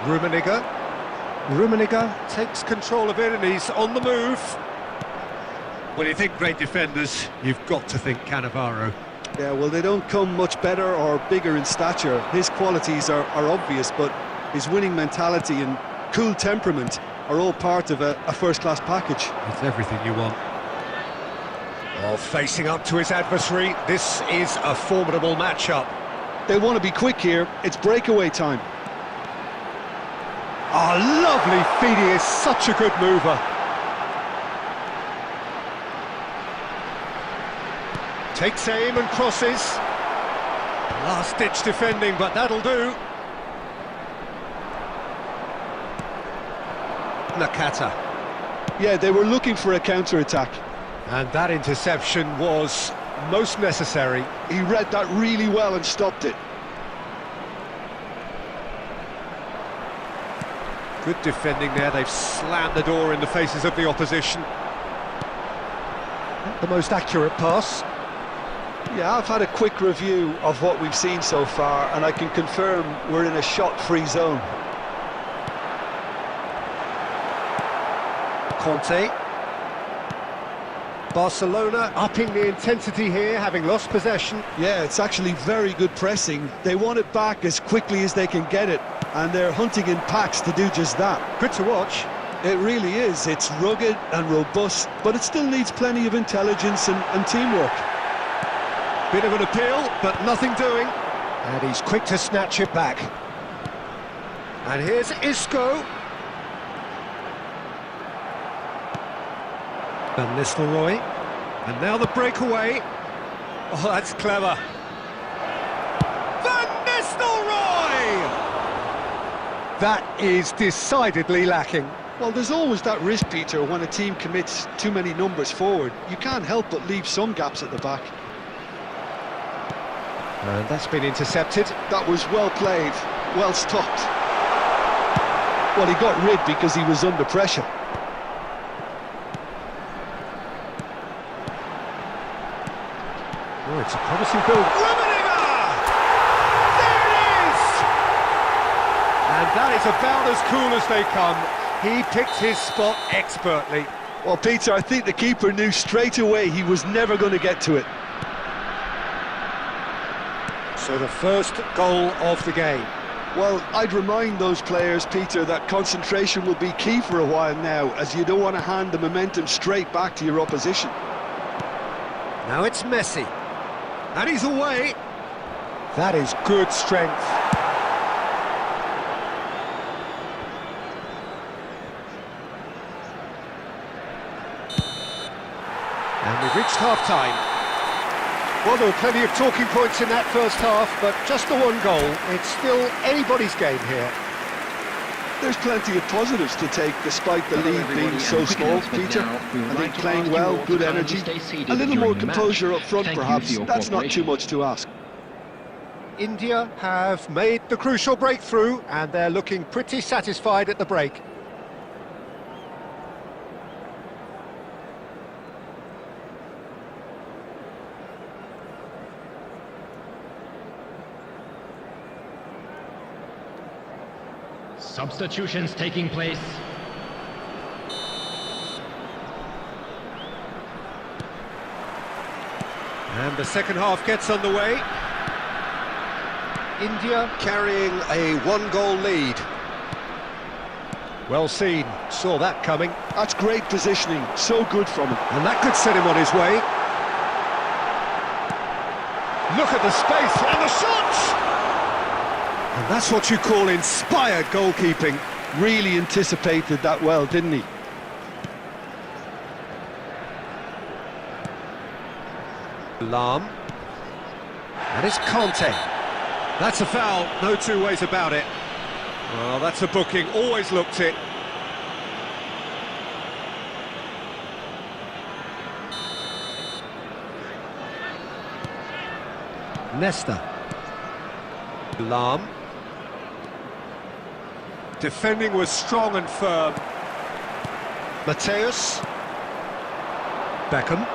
Rummenigge takes control of it, and he's on the move. When you think great defenders, you've got to think Cannavaro. Yeah, well, they don't come much better or bigger in stature. His qualities are obvious, but his winning mentality and cool temperament are all part of a first-class package. It's everything you want. Oh, facing up to his adversary, this is a formidable matchup. They'll want to be quick here. It's breakaway time. Oh, lovely feed, he is such a good mover. Takes aim and crosses. Last-ditch defending, but that'll do. Nakata. Yeah, they were looking for a counter-attack. And that interception was most necessary. He read that really well and stopped it. Good defending there, they've slammed the door in the faces of the opposition. Not the most accurate pass. Yeah, I've had a quick review of what we've seen so far, and I can confirm we're in a shot-free zone. Conte. Barcelona upping the intensity here, having lost possession. Yeah, it's actually very good pressing. They want it back as quickly as they can get it, and they're hunting in packs to do just that. Good to watch. It really is. It's rugged and robust, but it still needs plenty of intelligence and teamwork. Bit of an appeal, but nothing doing. And he's quick to snatch it back. And here's Isco. Van Nistelrooy. And now the breakaway. Oh, that's clever. Van Nistelrooy! That is decidedly lacking. Well, there's always that risk, Peter, when a team commits too many numbers forward. You can't help but leave some gaps at the back. And that's been intercepted. That was well played, well stopped. Well, he got rid because he was under pressure. Oh, it's a promising build. There it is! And that is about as cool as they come. He picked his spot expertly. Well, Peter, I think the keeper knew straight away he was never going to get to it. So the first goal of the game. Well, I'd remind those players, Peter, that concentration will be key for a while now, as you don't want to hand the momentum straight back to your opposition. Now it's Messi. And he's away. That is good strength. And we've reached half-time. Well, there were plenty of talking points in that first half, but just the one goal. It's still anybody's game here. There's plenty of positives to take despite the lead being so small, Peter. I think playing well, good energy, a little more composure up front perhaps, that's not too much to ask. India have made the crucial breakthrough and they're looking pretty satisfied at the break. Substitutions taking place. And the second half gets underway. India carrying a one-goal lead. Well seen, saw that coming. That's great positioning, so good from him. And that could set him on his way. Look at the space and the shots! And that's what you call inspired goalkeeping. Really anticipated that well, didn't he? Lam. And it's Conte. That's a foul, no two ways about it. Well, that's a booking, always looked it. Nesta. Lam. Defending was strong and firm. Mateus. Beckham.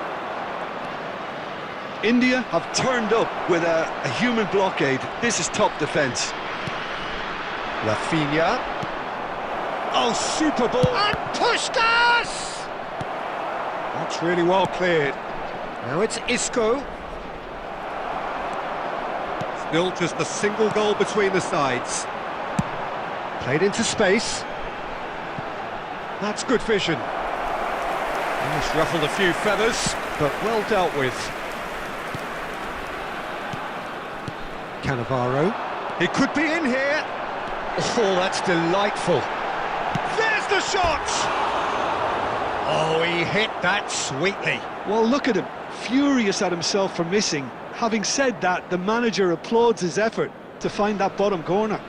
India have turned up with a human blockade. This is top defence. Rafinha. Oh, super ball. And Pushkas! That's really well cleared. Now it's Isco. Still just a single goal between the sides. Played into space. That's good vision. It's ruffled a few feathers, but well dealt with. Cannavaro. He could be in here. Oh, that's delightful. There's the shot! Oh, he hit that sweetly. Well, look at him, furious at himself for missing. Having said that, the manager applauds his effort to find that bottom corner.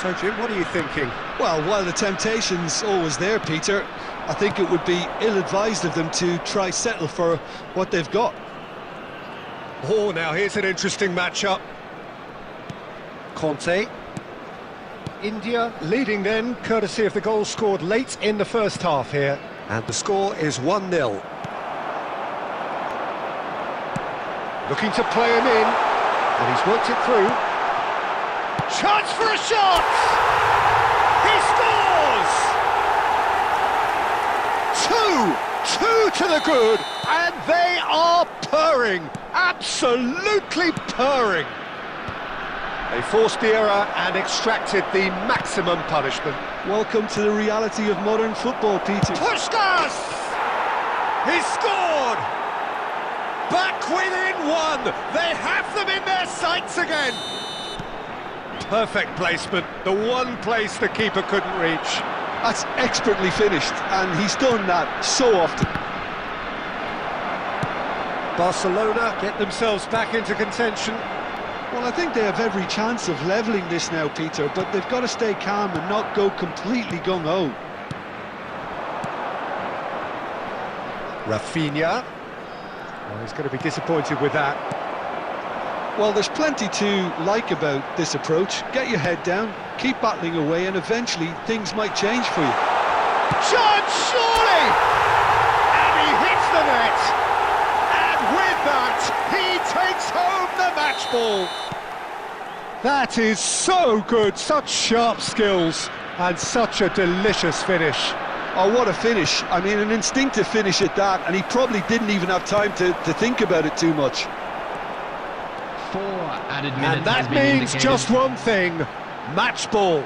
So, Jim, what are you thinking? Well, while the temptation's always there, Peter, I think it would be ill-advised of them to try settle for what they've got. Oh, now here's an interesting matchup. Conte. India leading then, courtesy of the goal scored late in the first half here. And the score is 1-0. Looking to play him in, and he's worked it through. Chance for a shot! He scores! Two to the good, and they are purring, absolutely purring. They forced the error and extracted the maximum punishment. Welcome to the reality of modern football, Peter. Pushkas! He scored! Back within one! They have them in their sights again! Perfect placement, the one place the keeper couldn't reach. That's expertly finished, and he's done that so often. Barcelona get themselves back into contention. Well, I think they have every chance of levelling this now, Peter, but they've got to stay calm and not go completely gung-ho. Rafinha. Well, he's going to be disappointed with that. Well, there's plenty to like about this approach. Get your head down, keep battling away, and eventually things might change for you. Chance, surely! And he hits the net! And with that, he takes home the match ball! That is so good, such sharp skills, and such a delicious finish. Oh, what a finish. I mean, an instinctive finish at that, and he probably didn't even have time to think about it too much. 4 added minutes. And that has been means indicated. just one thing, match ball.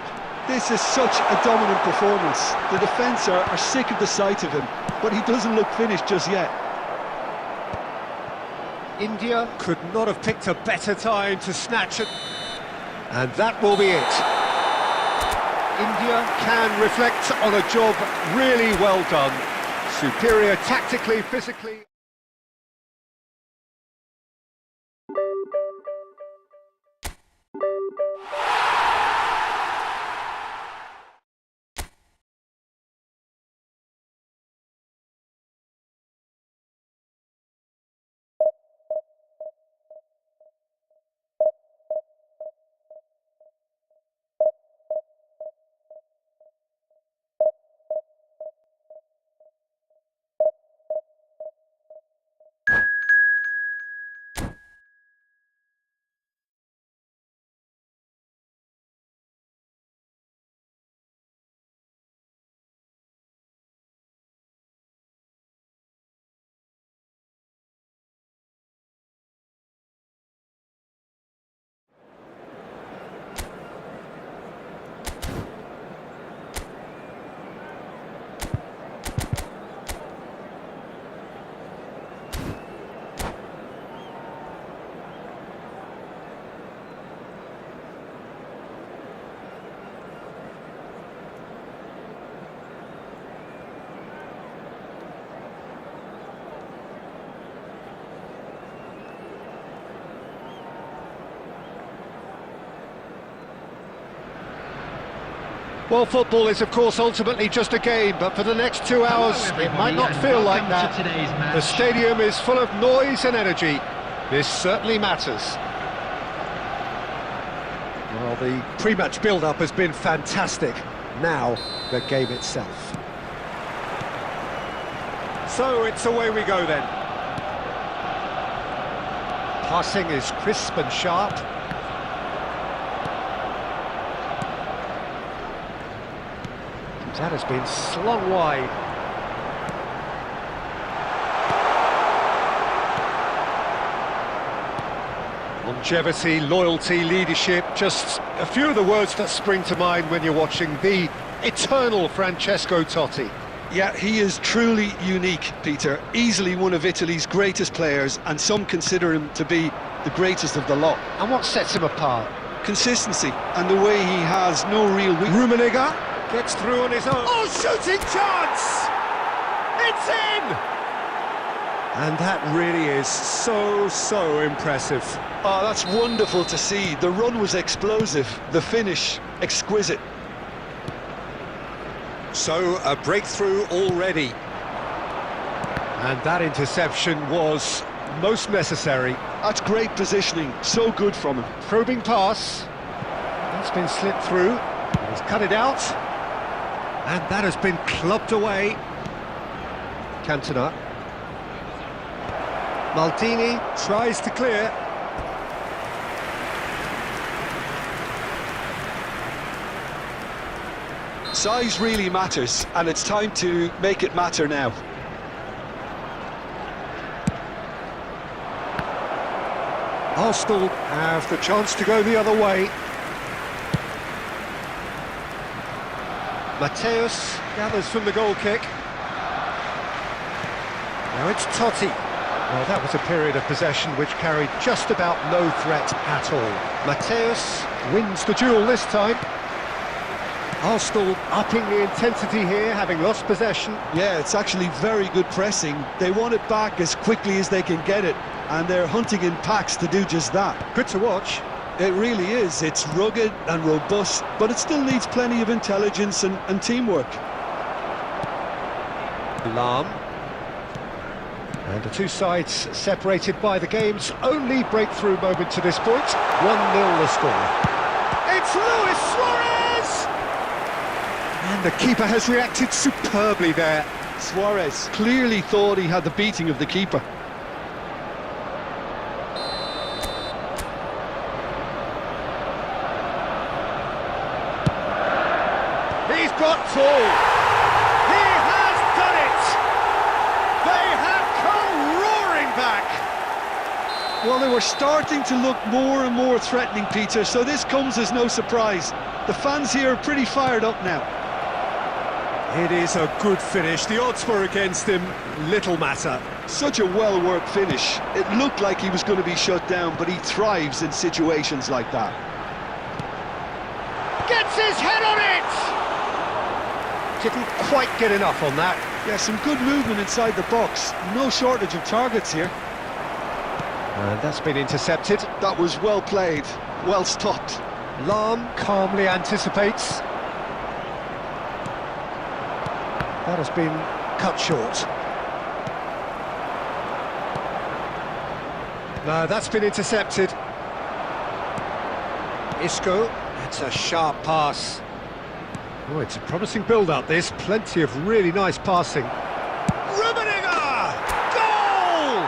This is such a dominant performance. The defence are sick of the sight of him, but he doesn't look finished just yet. India could not have picked a better time to snatch it. And that will be it. India can reflect on a job really well done. Superior tactically, physically. Well, football is, of course, ultimately just a game, but for the next 2 hours, it might not feel like that. The stadium is full of noise and energy. This certainly matters. Well, the pre-match build-up has been fantastic. Now, the game itself. So, it's away we go then. Passing is crisp and sharp. That has been slung wide. Longevity, loyalty, leadership, just a few of the words that spring to mind when you're watching the eternal Francesco Totti. Yeah, he is truly unique, Peter. Easily one of Italy's greatest players, and some consider him to be the greatest of the lot. And what sets him apart? Consistency, and the way he has no real weakness. Rummenigge gets through on his own. Oh, shooting chance! It's in! And that really is so impressive. Oh, that's wonderful to see. The run was explosive, the finish exquisite. So, a breakthrough already. And that interception was most necessary. That's great positioning, so good from him. Probing pass. That's been slipped through. He's cut it out. And that has been clubbed away. Cantona. Maldini tries to clear. Size really matters, and it's time to make it matter now. Arsenal have the chance to go the other way. Mateus gathers from the goal kick. Now it's Totti. Well, that was a period of possession which carried just about no threat at all. Mateus wins the duel this time. Arsenal upping the intensity here, having lost possession. Yeah, it's actually very good pressing. They want it back as quickly as they can get it, and they're hunting in packs to do just that. Good to watch. It really is. It's rugged and robust, but it still needs plenty of intelligence and teamwork. Lahm. And the two sides separated by the game's only breakthrough moment to this point. 1-0 the score. It's Luis Suarez! And the keeper has reacted superbly there. Suarez clearly thought he had the beating of the keeper. He's got full. He has done it. They have come roaring back. Well, they were starting to look more and more threatening, Peter, so this comes as no surprise. The fans here are pretty fired up now. It is a good finish. The odds were against him. Little matter. Such a well-worked finish. It looked like he was going to be shut down, but he thrives in situations like that. Gets his head on it! Didn't quite get enough on that. Yeah, some good movement inside the box. No shortage of targets here. And that's been intercepted. That was well played, well stopped. Lahm calmly anticipates. That has been cut short. No, that's been intercepted. Isco, that's a sharp pass. Oh, it's a promising build-up, this. Plenty of really nice passing. Rummenigge! Goal!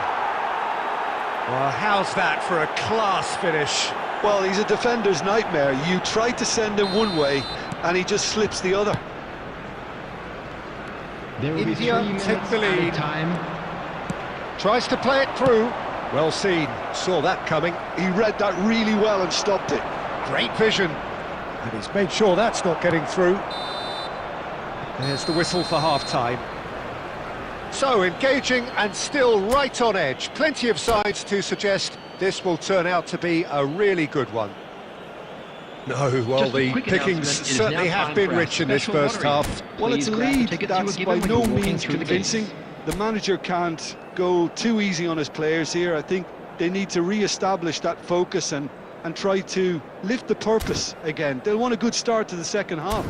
Well, how's that for a class finish? Well, he's a defender's nightmare. You try to send him one way, and he just slips the other. There will be 3 India minutes take the added lead. time. Tries to play it through. Well seen. Saw that coming. He read that really well and stopped it. Great vision. And he's made sure that's not getting through. There's the whistle for half-time. So, engaging and still right on edge. Plenty of signs to suggest this will turn out to be a really good one. No, well, Just a the quick pickings announcement, it is certainly now have time been for our rich in this special first lottery. half. Well, it's Please a grab the lead tickets you were that's given by when no you were walking means through the convincing. gates. The manager can't go too easy on his players here. I think they need to re-establish that focus and try to lift the purpose again. They'll want a good start to the second half.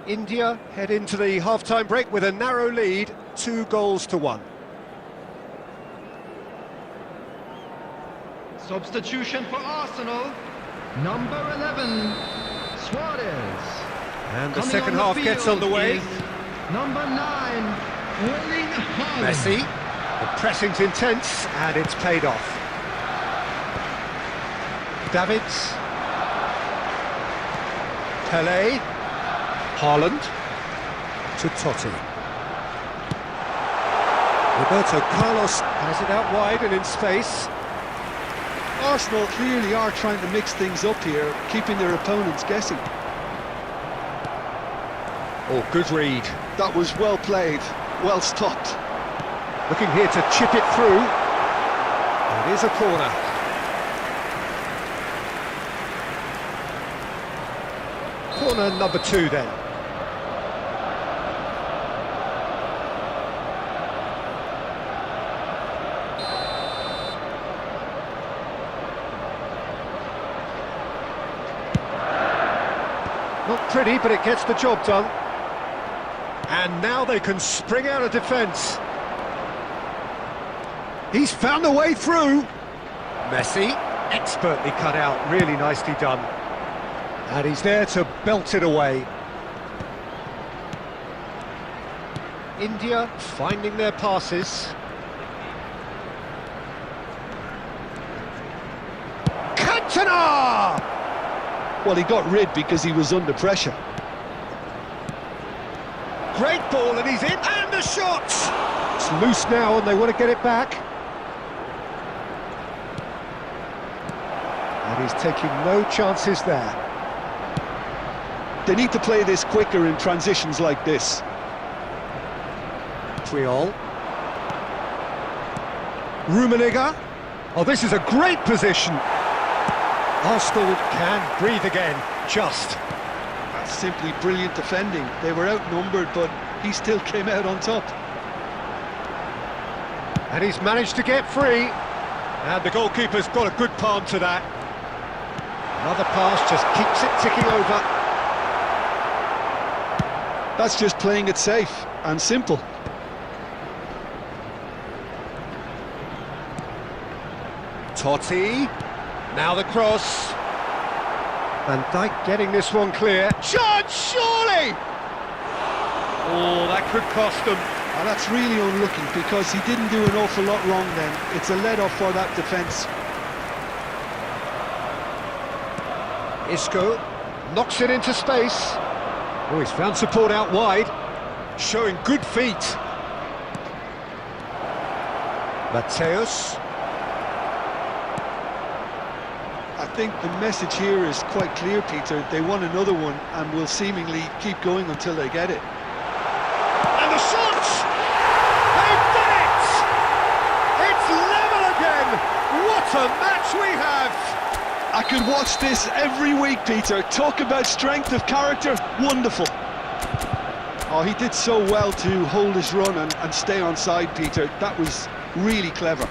India head into the half-time break with a narrow lead, 2-1. Substitution for Arsenal. Number 11, Suarez. And the Coming second on half field gets underway. is Number 9, Erling Haaland. Messi. The pressing's intense, and it's paid off. Davids. Pelé. Haaland. To Totti. Roberto Carlos has it out wide and in space. Arsenal clearly are trying to mix things up here, keeping their opponents guessing. Oh, good read. That was well played, well stopped. Looking here to chip it through. It is a corner. Corner number 2 then. Not pretty, but it gets the job done. And now they can spring out of defence. He's found a way through. Messi, expertly cut out, really nicely done. And he's there to belt it away. India finding their passes. Cantona! Well, he got rid because he was under pressure. Great ball, and he's in, and the shot! It's loose now, and they want to get it back. And he's taking no chances there. They need to play this quicker in transitions like this. Triol. Rummenigge. Oh, this is a great position. Arsenal can breathe again, just. That's simply brilliant defending. They were outnumbered, but he still came out on top. And he's managed to get free. And the goalkeeper's got a good palm to that. Another pass just keeps it ticking over. That's just playing it safe and simple. Totti. Now the cross. Van Dijk getting this one clear. Chance, surely! Oh, that could cost them. And that's really unlucky because he didn't do an awful lot wrong then. It's a let-off for that defence. Isco knocks it into space. Oh, he's found support out wide. Showing good feet. Mateus. I think the message here is quite clear, Peter. They want another one and will seemingly keep going until they get it. And the shot! They've done it! It's level again! What a match we have! I could watch this every week, Peter. Talk about strength of character, wonderful. Oh, he did so well to hold his run and stay on side, Peter. That was really clever.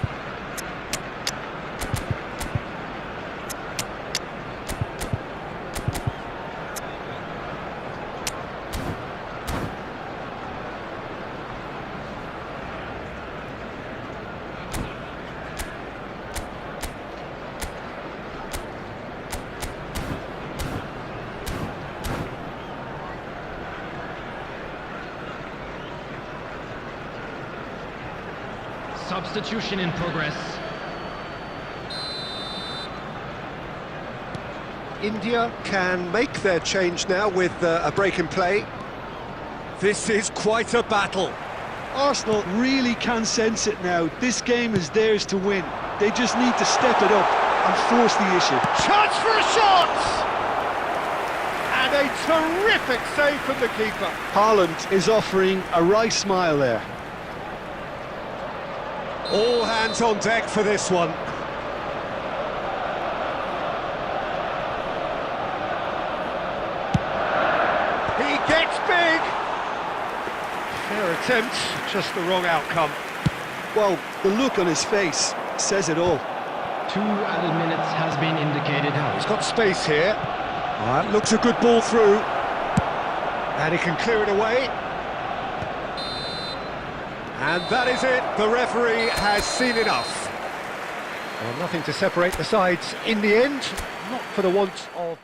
Substitution in progress. India can make their change now with a break in play. This is quite a battle. Arsenal really can sense it now. This game is theirs to win. They just need to step it up and force the issue. Chance for a shot! And a terrific save from the keeper. Haaland is offering a right smile there. All hands on deck for this one. He gets big. Fair attempt, just the wrong outcome. Well, the look on his face says it all. 2 added minutes has been indicated. He's got space here. That looks a good ball through. And he can clear it away. And that is it. The referee has seen enough. Well, nothing to separate the sides in the end, not for the want of...